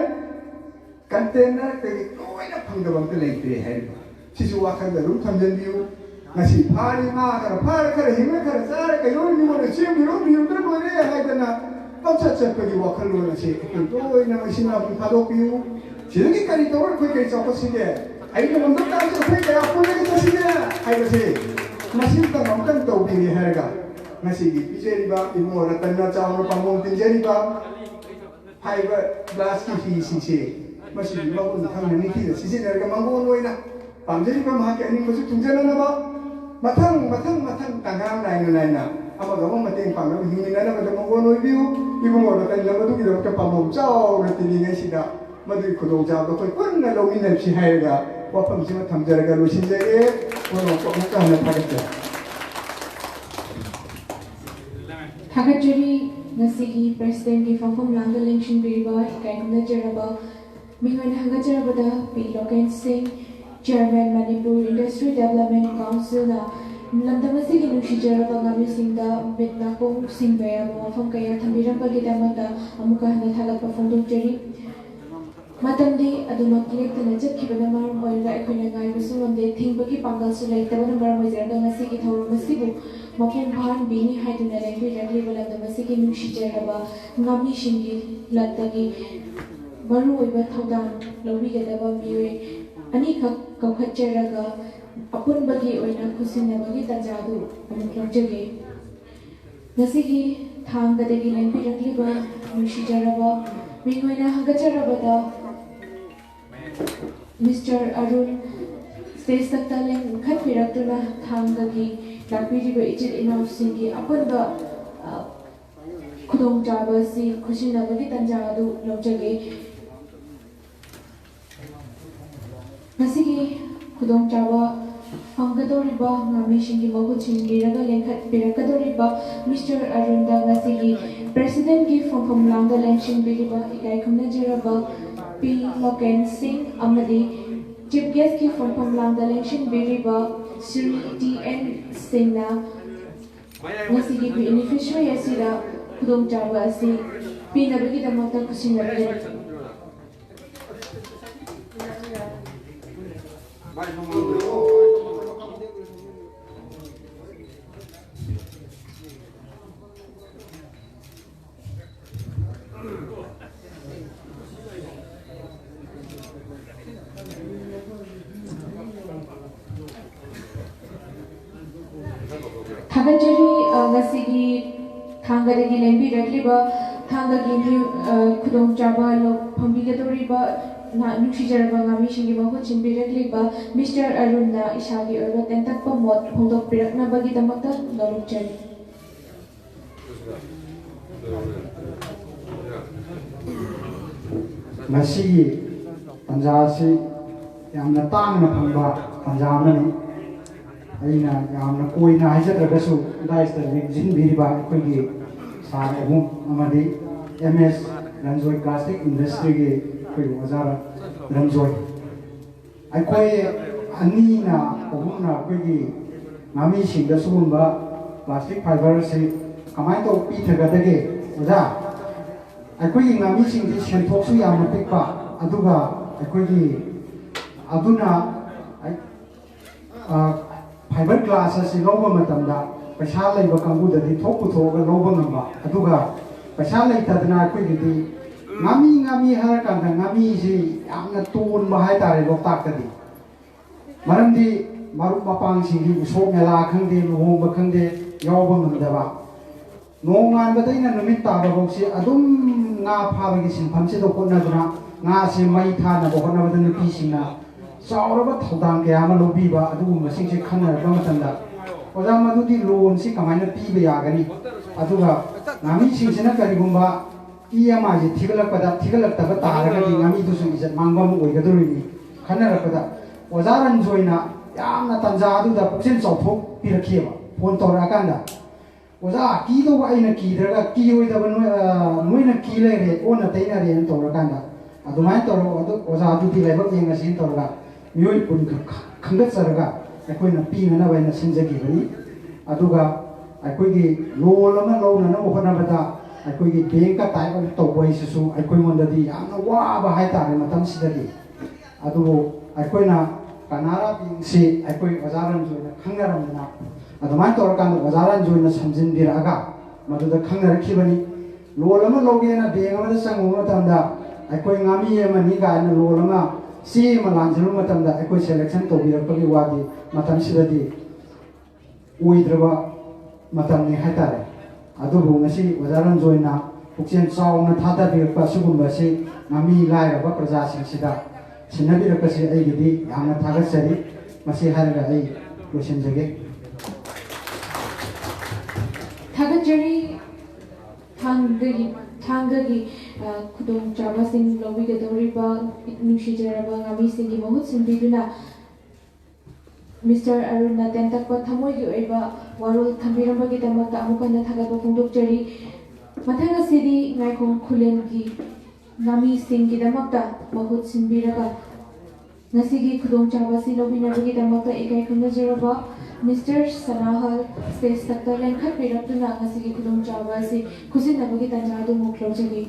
container ke koi na phang da bang te le te hai si su wa khan da rum tham jan diu ngasi phari ma ka phar kha hima kha sar ka yo ni mo ne sim ro ni ro mo re hai da na pa cha cha pe wa khan lo na si to na mai sin na pha do piu si ni ka ri to ko ke sa ko si de ai ka mo ta so pe ka ko ne ka si de ai ba si masih tak mampu tahu diri harga masih di pisari ba ibu orang tanya cawan pamong tinjari ba hai ba belas kiki sisi masih di bawah tang ni kiri sisi harga manggung noi na pamjari ba mahak ini masih tunjana na ba matang tanggang lain na apa kamu mati yang pamjari hingga na ba manggung noi biu ibu orang tanya ba tu kita ke pamong caw nanti ni sida madu kudo caw tu pun na lawin na si harga wapam sih macam jaga lusin jadi orang kok muka hanya pakai Hagajari ngasigi President di Fafam Langa Election Biriba ikai kumna jaraba mingwan hagajaraba da P. Logan Singh Chairman Manipur Industry Development Council na lamdam asigi nungsijaraba ngamisingda mitnakong singbaya mawafam kaya thambirambagidamata amuka hana thagatpa fongdokjari matamdi adumak direktana chatkibana maram oirga aikoina ngaibasu ngamde thingbagi pangalsu leitabana maram oizarga ngasigi thawram asibu mapung bhan bini haiduna lengbirakliba lamdam asigi nungsijaraba ngamisinggi latagi maru oiba thawdang lawbigadaba mioi anikak kawkhatjaraga apunbagi oina khusinabagi tanjadu amuk lawjage ngasigi thanggadagi lengbirakliba nungsijaraba mingoina hagajarabada Mr. Arun stage takta leng khatpiraktuna thangdagi lakpiriba ichit inausinggi apunba khudong chaba si khusinabagi tanjadu lawjage ngasigi khudong chaba fanggadoriba ngamisinggi mahut sinbiraga lengkhatpirakadoriba Mr. Arunda ngasigi President ki phomlangda lengsinbiriba ikai khumnajaraba P. Loken Singh amadi Chief Guest ki phomlangda lengsinbiriba Sri T.N. Singh na ngasigi beneficiary asira khudong chaba asi pinabagidamata khusinabagi Thagajari ngasigi thanggadagi lengbirakliba thangdagi khudong chaba lo phambigadoriba nungsijaraba ngamisinggi mahut sinbirakliba Mr. Arun na isagi oiba tentakpa mot phongdokpiraknabagidamata ngalukjari Masih tanjasi yamna tangna phangba tanjamani aina yamna koina haijadragasu daista jinbiriba aikoigi sar ahum amadi MS Ranjoi Plastic Industry ge koi wazara Ranjoi aikoi anina ahumna aikoigi ngami singda sugumba plastic fiber se kamai to pi thagadage oja aikoigi ngami singdi senthoksu yamna pikpa aduga aikoigi aduna fiber glass asi loba matamda paisa leiba kangudadi thokpu thoga loba ngamba aduga paisa leitadna aikoigi ngami har kanda ngami si yamna ton ba hai tare loktak tadi maramdi marup mapang singi usok mela khangde luhongba khangde yawba ngamdaba nongan badaina numit taba boksi adum nga phabagi sinpham se do konnaduna nga se mai thana bo hona badana pi singna sauraba thodang kya ma lobiba adugumba singse khana ba matanda oja madudi loan si kamaina piba yagani aduga ngami singsena karigumba EMI je thigalakta taragadi ngami du sung izat mangba mu oigadori khana rakada ojaran joina yamna tanja adu da puksen chawthok pirakhiba phone torakanda oja ki do aina ki draga ki oidaba noina ki lere ona teina re torakanda adumai toro oja adu ti lebak yenga sin toraga mioi pun khangat saraga akoina pingana baina sinjagi bani aduga akoigi lolama lona na ohana bata aikoigi bank ka tai on to boy su aikoi mondadi yamna wa ba hai tare matam sidadi adu aikoina kanara bing si aikoi bazaran joina khangnaramna adumai torakan bazaran joina samjin biraga maduda khangnar khibani lolama logena bank amada sangu matamda aikoi ngami amani ga na lolama si malanjulu matamda aikoi selection to birakpagi wadi matam sidadi uidraba matam ni hai tare adubu ngasi wajaran joina pukchen chauna thada birpa sugumba si ngami lairaba praja singsida sinabiraka si aigidi yamna thagasari masi haraga ai losinjage thagajari thangagi khudong chaba sing lobigadoriba nungsijaraba ngami singi mahut sinbiduna Mr. Arun na tentakpa thamoigi oiba warol thambirambagidamata amukana thagaba fongdokjari mathang asidi ngaikong khulengi ngami singgidamakta mahut sinbiraga ngasi khudongchaba si lobinabagi damakta ikai khunajaraba Mr. Sanahal stage takta lenkhat piratuna ngasi khudongchaba si khusinabagi tanjadu muklojagi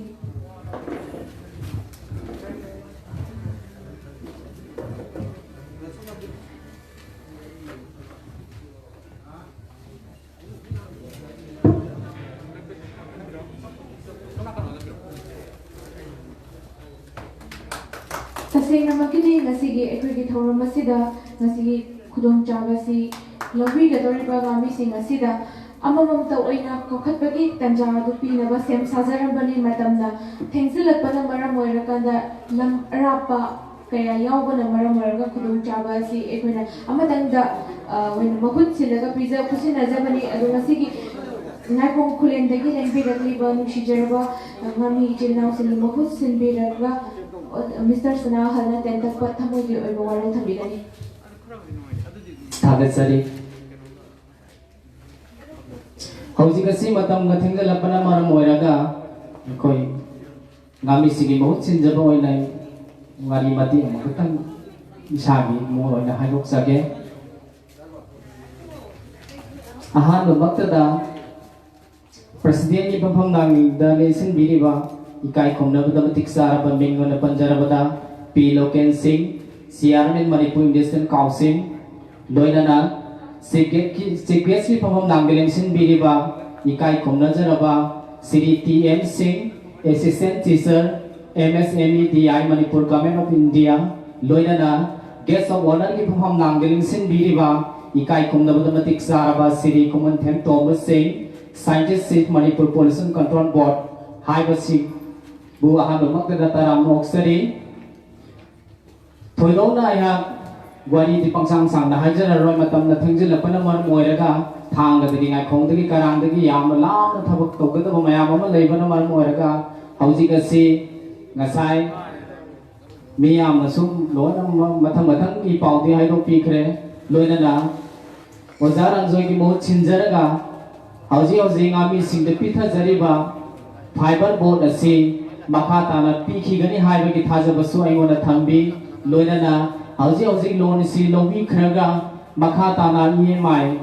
Tasing nama kini ngasi ekoi thauram asida ngasi khudongchaba si lawi gadoriba ngami sing asida amamam ta oina kokhatbagi tanjadu pinaba sem sajarambani matamna thengsilakpana maram oirakanda lam arapa kaya yawbana maram oiraga khudongchaba si ekoina amatangda oina mahut silaga pizza khusinajabani adu ngasi Naipong khulendagi lengbirakliba nungsijaraba ngami ichilnaw sili mahut sinbiraga Mr. Sanahal na tentak pat thamogi oiba waro thabigani Thagatsari Haujikasi matam gathingda lapana maram oiraga koi ngami sigi mahut sinjaba oinai ngari mati amakutang isagi mo oina hailok sage ahan baktada President ni pampham nami da nation biriba ikai khomnabada matik saraba mingona panjarabada P Loken Singh Chairman Manipur Industrial Council loinana secretary pampham nami nation biriba ikai khomnajaraba Sri T.M. Singh Assistant Teacher MSME DI Manipur Government of India loinana guest of honor ki pampham nami nation biriba ikai khomnabada matik saraba Sri Kumanthem Thomas Singh Scientist Chief Manipur Pollution Control Board Haibasi Bu Aham Makta Taram Oksari Thoidona ya Gwani di pangsang sang na hajara roy matam na thengjil lapana mar moiraga thanga dagi ngai khong dagi karang dagi yam lam na thabak togada ba mayam ama leibana mar moiraga hauji gasi ngasai miyam na sum lona mathang mathang i paudi haidok pikre loina na ozaran joy ki mohut chinjaraga Hauji ngami singda pitha jariba fiber board asi makha tana pikhi gani haiba ki thaja basu aingona thambi loinana hauji loan si lobi khraga makha tana EMI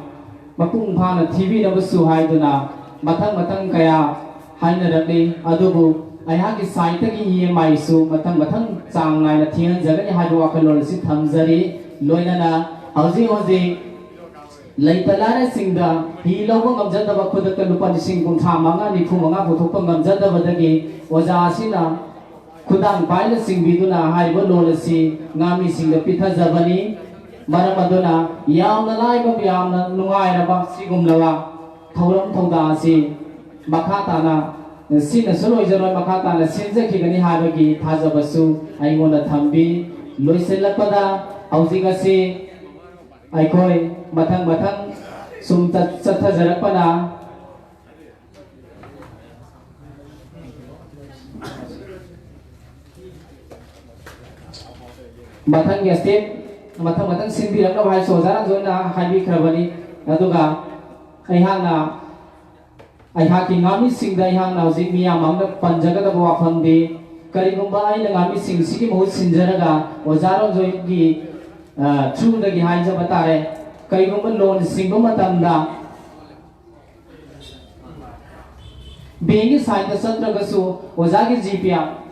mapung phana TV na basu haiduna mathang kaya haina rakli adubu aiha ki site ki EMI su mathang chang nai na thian jagani haiba wakalon si thamjari loinana hauji Laitala singda hi lobo ngamjadaba khudaka lupa lising kuntha manga nifu manga puthokpa ngamjadaba dagi oja asina khudang paila singbiduna haiba lolasi ngami singda pitha jabani maramaduna yamna laiba yamna nungairaba sigumlawa thauram thauda asi makha tana sina soloi jaroi makha tana sinjaki gani haibagi thajabasu aingona thambi loiselakpada haujigasi aikoi mathang sum chatha jarakpana mathang mathang sinbirakna bhai sojara joina haibi khrabani aduga aihang ki ngami singda aihang nauji miyam amna panjagada wafamdi karigumba aina ngami singsi ki mohut sinjaraga ojaro joigi through the Gihaja Batare, Kaigum loan Singomatanda being signed the Santragasu, Ozagi GPA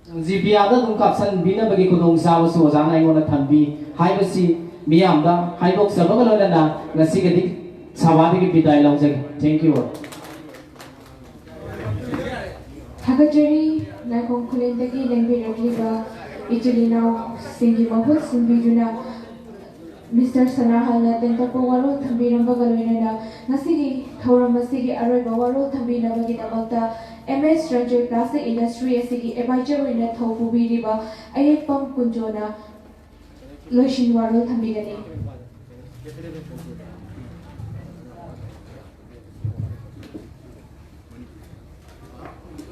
the Capsan Bina Bagikudong Sawas was an Iona Tambi, Hibasi, Miamda, Hibok Sabagalana, Nasigadik, Savadi Bidai. Thank you. Hagajari, Nakon Kulendagi, Lembi Ragliba. Ichilinaw singi mahut simbijuna Mr. Sanahal na tentak waro thambirang bagaloina na ngasigi thauram asigi aroi bawaro thambina bagi damakta MS Ranjay Plastic Industry asigi advisor oina thopubiriba ayekpam kunjona loishin waro thambigani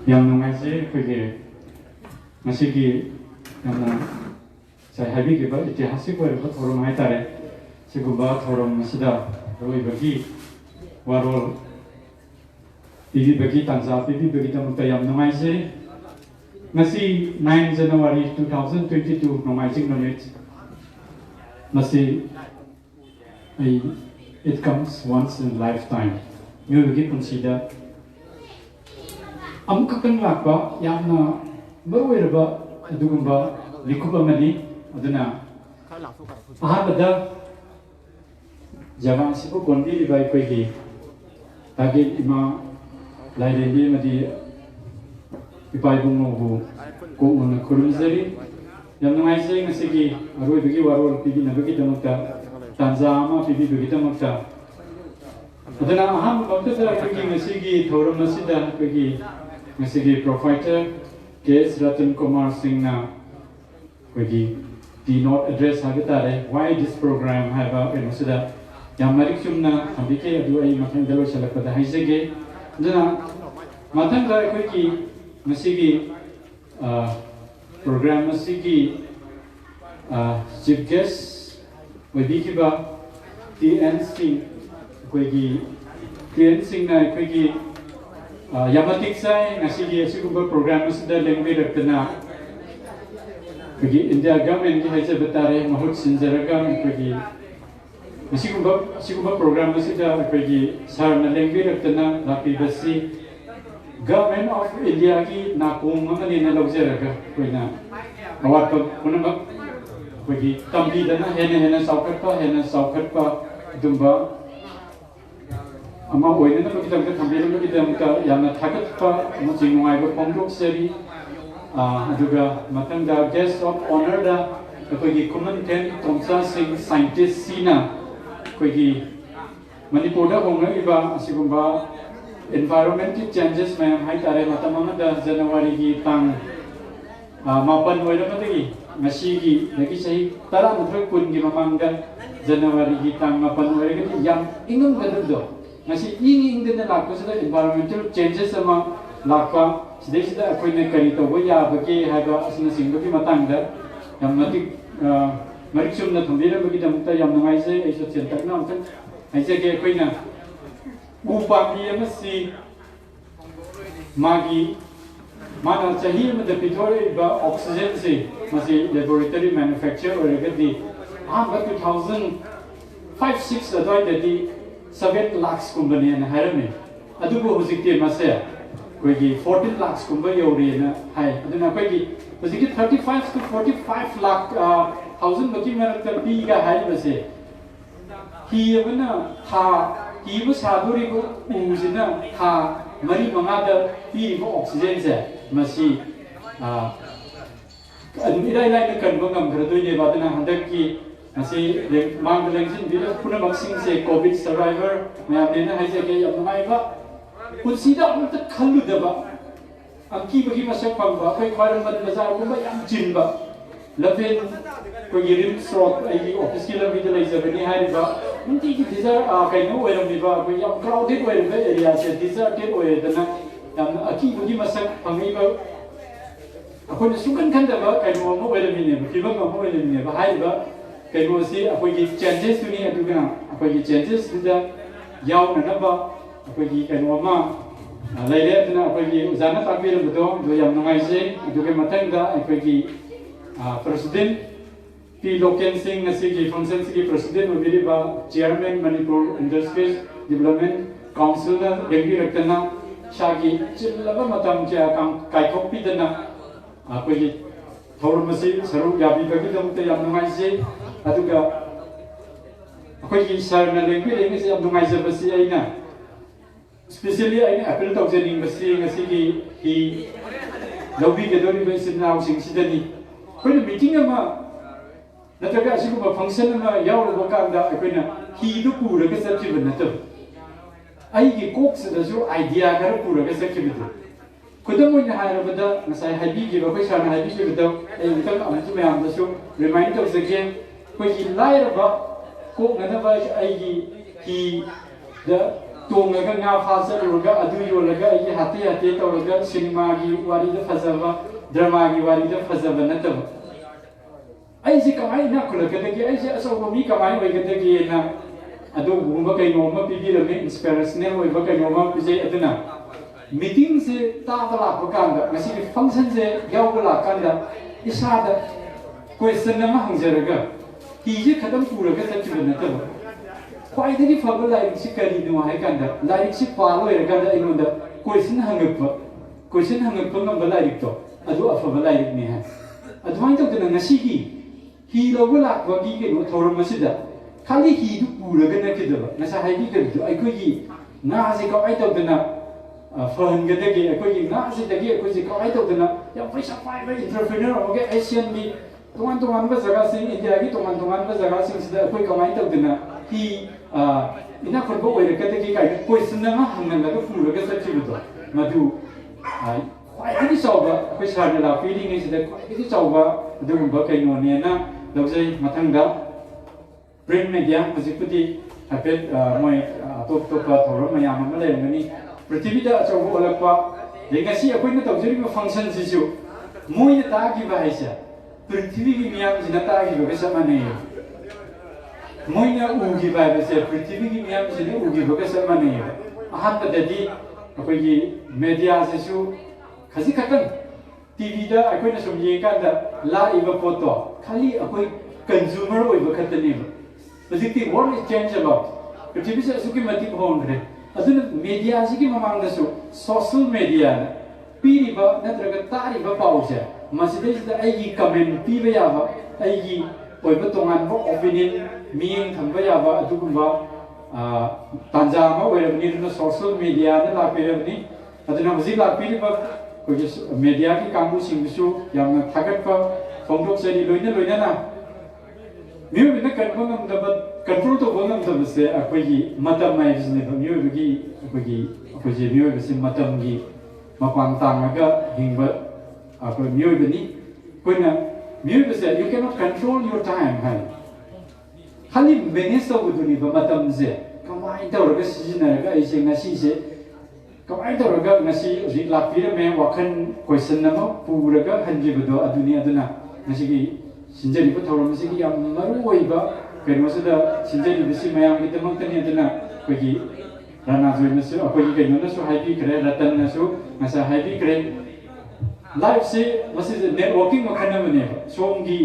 yang nungaisi kege ngasigi Karena saya habis kita itihasik orang orang macam tadi, seguba orang masih roi bagi warol, pipi bagi tansa, pipi bagi tamu tayam nama isi, ngasi 9 January 2022 nomaijing nomit ngasi it comes once in lifetime you will consider amka kan lakba yamna maruiraba adugumba likuba mani aduna ahabada jaman sibu kondi bai koigi tagi ima laideli madi ipai bungu ko mun kurumzari yang ngai sei ngasigi aroi bagi warol pibi na bagi tamakta tanzama pibi bagi tamakta adana aham bakta tara koigi ngasigi thoram masida koigi ngasigi Professor K.S. Ratan Kumar Singh na koigi keynote address habitare why this program have a masida yang marik chumna ambike adu ai mathang dalo salakada haisege dana mathang da koigi masigi program masigi chief guest wadikiba TN Singh koigi TN Singh na koigi yamatik sai ngasigi asiguba program masida lengbe raktana koigi India government ki haise batare mahut sinjaraga koigi asiguba program masida koigi sarna lengbe raktana lapi basi Government of India ki nakung mani na logzeraga koina awat punama kogi tambi dana hena saukat pa dumba ama oina na kita kita tambi na kita muka yana thakat pa mucing ngai ba pondok seri aduga matanga guest of honor da kogi common ten Tomsa Singh scientist sina kogi Manipur da honga iba asigumba environmental changes में हम high तारे मतमंग the January की तंग मापन वैर मदगी मशी की लगी सही तरा मुद्र कुन की ममंग द जनवरी की तंग मापन वैर की यम इंगम बदल दो मशी इंग दिन लाखों से environmental changes sama लाखा सिद्धि सिद्ध कोई ने करी तो वो या बके है तो असली सिंगल की मतंग द यम नती मरिक्सुम न थंबीर बकी दमता यम नगाई से ऐसा चिंतक ना उनसे ऐसे के कोई ना Upami amasi magi mana chahi में पिथोरे बा ऑक्सीजन से मसी laboratory manufacture और अगर दी आम बा 2005-6 अदवाई देती 7 लाख कुंबनी है हर में अदुबो हुजिके मसे कोई की 14 लाख कुंबा योरी ना है अदुना कोई की हुजिके 35 to 45 लाख थाउजेंड बकी में तब पी का है मसे ही बना था Ibu saduri ko uzina ha mari mangada pi ko oxygen se masi ira ira ne kan bangam gradoi ne badana handak ki masi mang lengsin bila puna vaccine se covid survivor me apne na haise ke yam mai ba kunsida unta khallu da ba amki bagi masak pang ba kai kharam mad bazar ko ba yam chin ba lafen ko yirim srot ai office ki lam vida lai zabani hai ba unti ki desert kai no oiram ni ba ko yam crowded oiram area se deserted oiram yam aki bagi masak pangai ba akoi sukan kan da ba kai no mo oiram ni ne ki ba mo oiram ni ba hai ba kai no si akoi ki changes tu ni atu ga akoi ki changes da yaw na ba akoi ki kai no ma lai le tu na akoi ki uzana ta bi ram do yam ngai se atu ke matang da akoi ki President P. Loken Singh Nasigi function Sigi President Ubiri ba Chairman Manipur Industries Development Council na Dengi Raktana Shagi Chilaba Matam Chia Kang Kaikok Pidana Akogi Thormasi Saru Yabi Bagi Damta Yamngai Se Aduga Akogi Sarna Dengi Dengi Se Yamngai Se Basi Aina Especially Aina Apple Tauzening Basi Nasigi He Lobi Gedori Basi Now Sing Sidani कोई meeting में नतगा असिगुबा function में यावरबा कांदा अखोइना हिदु पुरगा चखिबा नत आइगी Coke सदसु idea खर पुरगा चखिबा खुदम ओइना हायरबदा नसाय हाइबिगिबा खै साना हाइबिगिबा ए उतल अमसु मयामदसु remind of सके कोई लायरबा Coke ननबा आइगी हि द तोंगगा nga फासरुगा अदु योलगा आइगी हाते हाते तौरगा सिनेमा गी वारिदा फजबा drama की वाली जब फजब न तब ऐसे कमाई ना खुल करते कि ऐसे ऐसा वो भी कमाई वही करते कि ये ना अदो घूमबा कहीं नोमा पीपी रमे इंस्पिरेशनल वही बा कहीं नोमा पिजे अदना मीटिंग से ताब लापकांदा ngasi ki function se yaw la kanda isada question nama hangjaraga ki je khadam puraga chakibana ta kwai dagi faba lai si kari no hai kanda lai si palo era kanda inonda question hangap ngam lai to adu afaba lai ni ha adwai to dana ngasi ki hi lo la ba gi ke no thoram masida khali hi du puraga na ke da ngasa hai bi ke do ai ko gi na se ko ai to dana phần cái đấy kia coi gì nó sẽ đấy kia coi gì có ai đâu thì nó yang phải supply với entrepreneur ok Asian đi tung an với zaga sinh India cái tung an với zaga sinh sẽ coi có ai đâu thì nó thì ina phần bộ về cái đấy kia cái coi sinh nó hàng ngàn là cái phụ là cái sự chịu được mà dù quay cái sau đó coi sao là feeling này sẽ cái sau đó dù mình bảo cái nón này na đâu dây mà thằng đó print media physically happen mọi top thầu mà nhà mình mới lên cái पृथ्वी दा अचौबो अलगपा legacy अखोइना तौजरिबो function Sissu Moina तागी बाहाइसा पृथ्वी की मियाम जिना तागी बगे समाने Moina उगी बाबसे पृथ्वी की मियाम जिना उगी बगे समाने Ahaan तदि अखोइगी media Sissu खसी खतन टीवी दा अखोइना सुम येकांदा ला इबा फोटो खाली अखोइ कंज्यूमर ओइबा खतने बजिति वर्ल्ड इज चेंज अबाउट पृथ्वी से सुकी मति होनरे अदुन मीडिया की ममांग दसु सोशल मीडिया पीरिबा नत्रगा तारिबा पाउसे मसिदैसिदा आइगी कमेंट पीबा याबा आइगी ओइबा तोंगानबा ओपिनियन मियंग थंबा याबा अदुगुंबा तांजामा ओइरबनि दुन सोशल मीडिया न लापेरबनि अदुना हजि लापिरिबा कोइ मीडिया की कांगु सिंगसु यामना थागतपा फोंदोकसरि लोइना म्यूजिक ने कंट्रोल तो बोलना मतलब से अकोई मतम में जिसने म्यूजिक अकोई म्यूजिक से मतम की मपान तांगा का हिंग अकोई म्यूजिक नहीं कोई ना म्यूजिक से you cannot control your time है खाली मैनेज तो बुद्धि मतम से कमाई तो रगा सीजन रगा इसे नसी से कमाई तो रगा नसी रिलाप फिर में वाकन क्वेश्चन नमो पूरा हंजी बदो अदुनिया अदुना नसी की सिंजरी को थोड़ा मसी की याम मरु वही बा कहीं मसे दा सिंजरी बिसी मयाम की तमंग तनी अदना कोई राना जोई नसु कोई कहीं नसु हाईपी करे रतन नसु मसा हाईपी करे लाइफ से मसे नेटवर्किंग मखना मने सोम की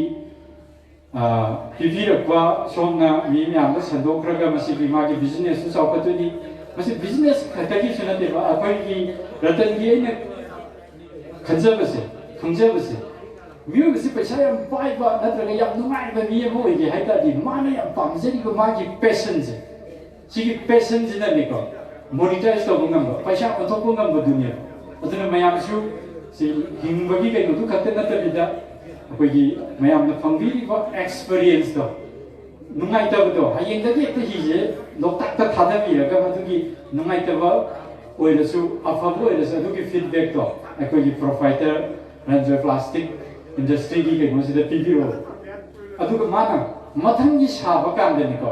पीवी रखवा सोम ना मी मयाम दा संदोक रगा मसी की माँ की बिजनेस सु साउपतुनी मसे बिजनेस खतकी सुनते बा कोई की रतन की ने खंजबसे म्यूजिक से पैसा याम पाइबा नत्रगा याम नुंगाइबा मी अमो ओइगे हाइतादि माने याम पामजरिको मागी पैशन से सिगी पैशन जिना लेको मोनेटाइज तो बंगम पैसा अथोको ngam दुनिया अदुना मयाम सु सि हिंबगी के नुदु खते नतबिदा अखोइगी मयाम न फंगबिबा एक्सपीरियंस तो नुंगाइतबदो हायेंदगी त हिजे लोकताक त थादबिरगा मदुगी नुंगाइतबा ओइरसु अफबो ओइरसु अदुगी फीडबैक तो अखोइगी प्रोवाइडर रंजो प्लास्टिक इंडस्ट्री की कहीं से पीबीओ अदुग माना मथंग की साबा कांदनिको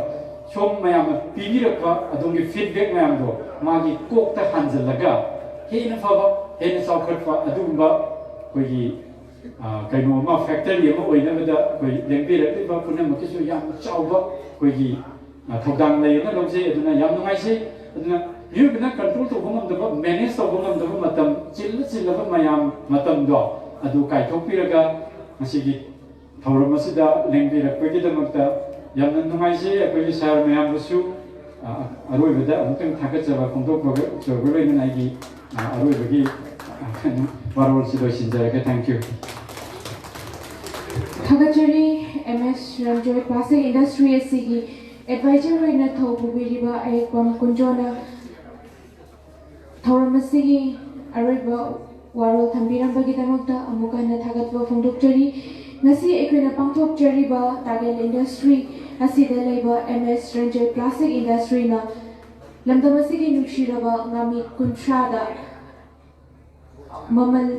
सोम मयाम पीबीरक अदुगी फीडबैक मयाम दो मागी कोकता हांजलगा हेन फबा हेन साउखटफा अदुगबा कोई कहीं मा फैक्टरी अमा ओइनबदा कोई लेंबिरकबा पुनमकिसु याम चाउबा कोई थौदांग लेना लोजे अदुना याम नुंगाइसे अदुना युगना कंट्रोल तो बंगमदबा मैनेज तो बंगमदबा मतम चिल्लबा मयाम मतम दो अदु काइथोपिरगा मसिगी थौरमसिदा लेंबिरकपगिदमक्ता यामना नुंगाइसे अखोइ सार मयामबसु अरोइबदा अमुतंग थागतजबा फोंदोकबगा जोगलोइना नाइगी अरोइबगी वारोलसिदो सिनजरगा थैंक यू थागतजरी एमएस रंजोय प्लास्टिक इंडस्ट्री एसीगी एडवाइजर होइना थौबुबिरिबा आयकम कुंजोना थौरमसिगी अरोइबा वारोल थंबीरंबगीदमक्ता अमुकना थागतबा फोंदोकजरी ngasi ekwena pangthokjariba target industry asida leiba ms ranger plastic industry na lamdamasigi nushiraba ngami kuntrada mamal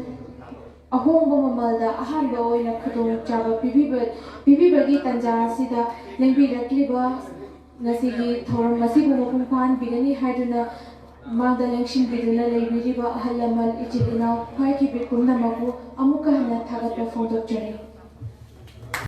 ahongba mamalda ahanba oina khudong chaba pibibagi tanja asida lengbirakliba ngasigi thoram masibu mapungpan bigani haiduna मांगदा लेंशिन बिदुना लेबिरिबा अहलमल इचिदिना फाइकी बिकुंदा मगु अमुका हना थागत फोंदोकजरी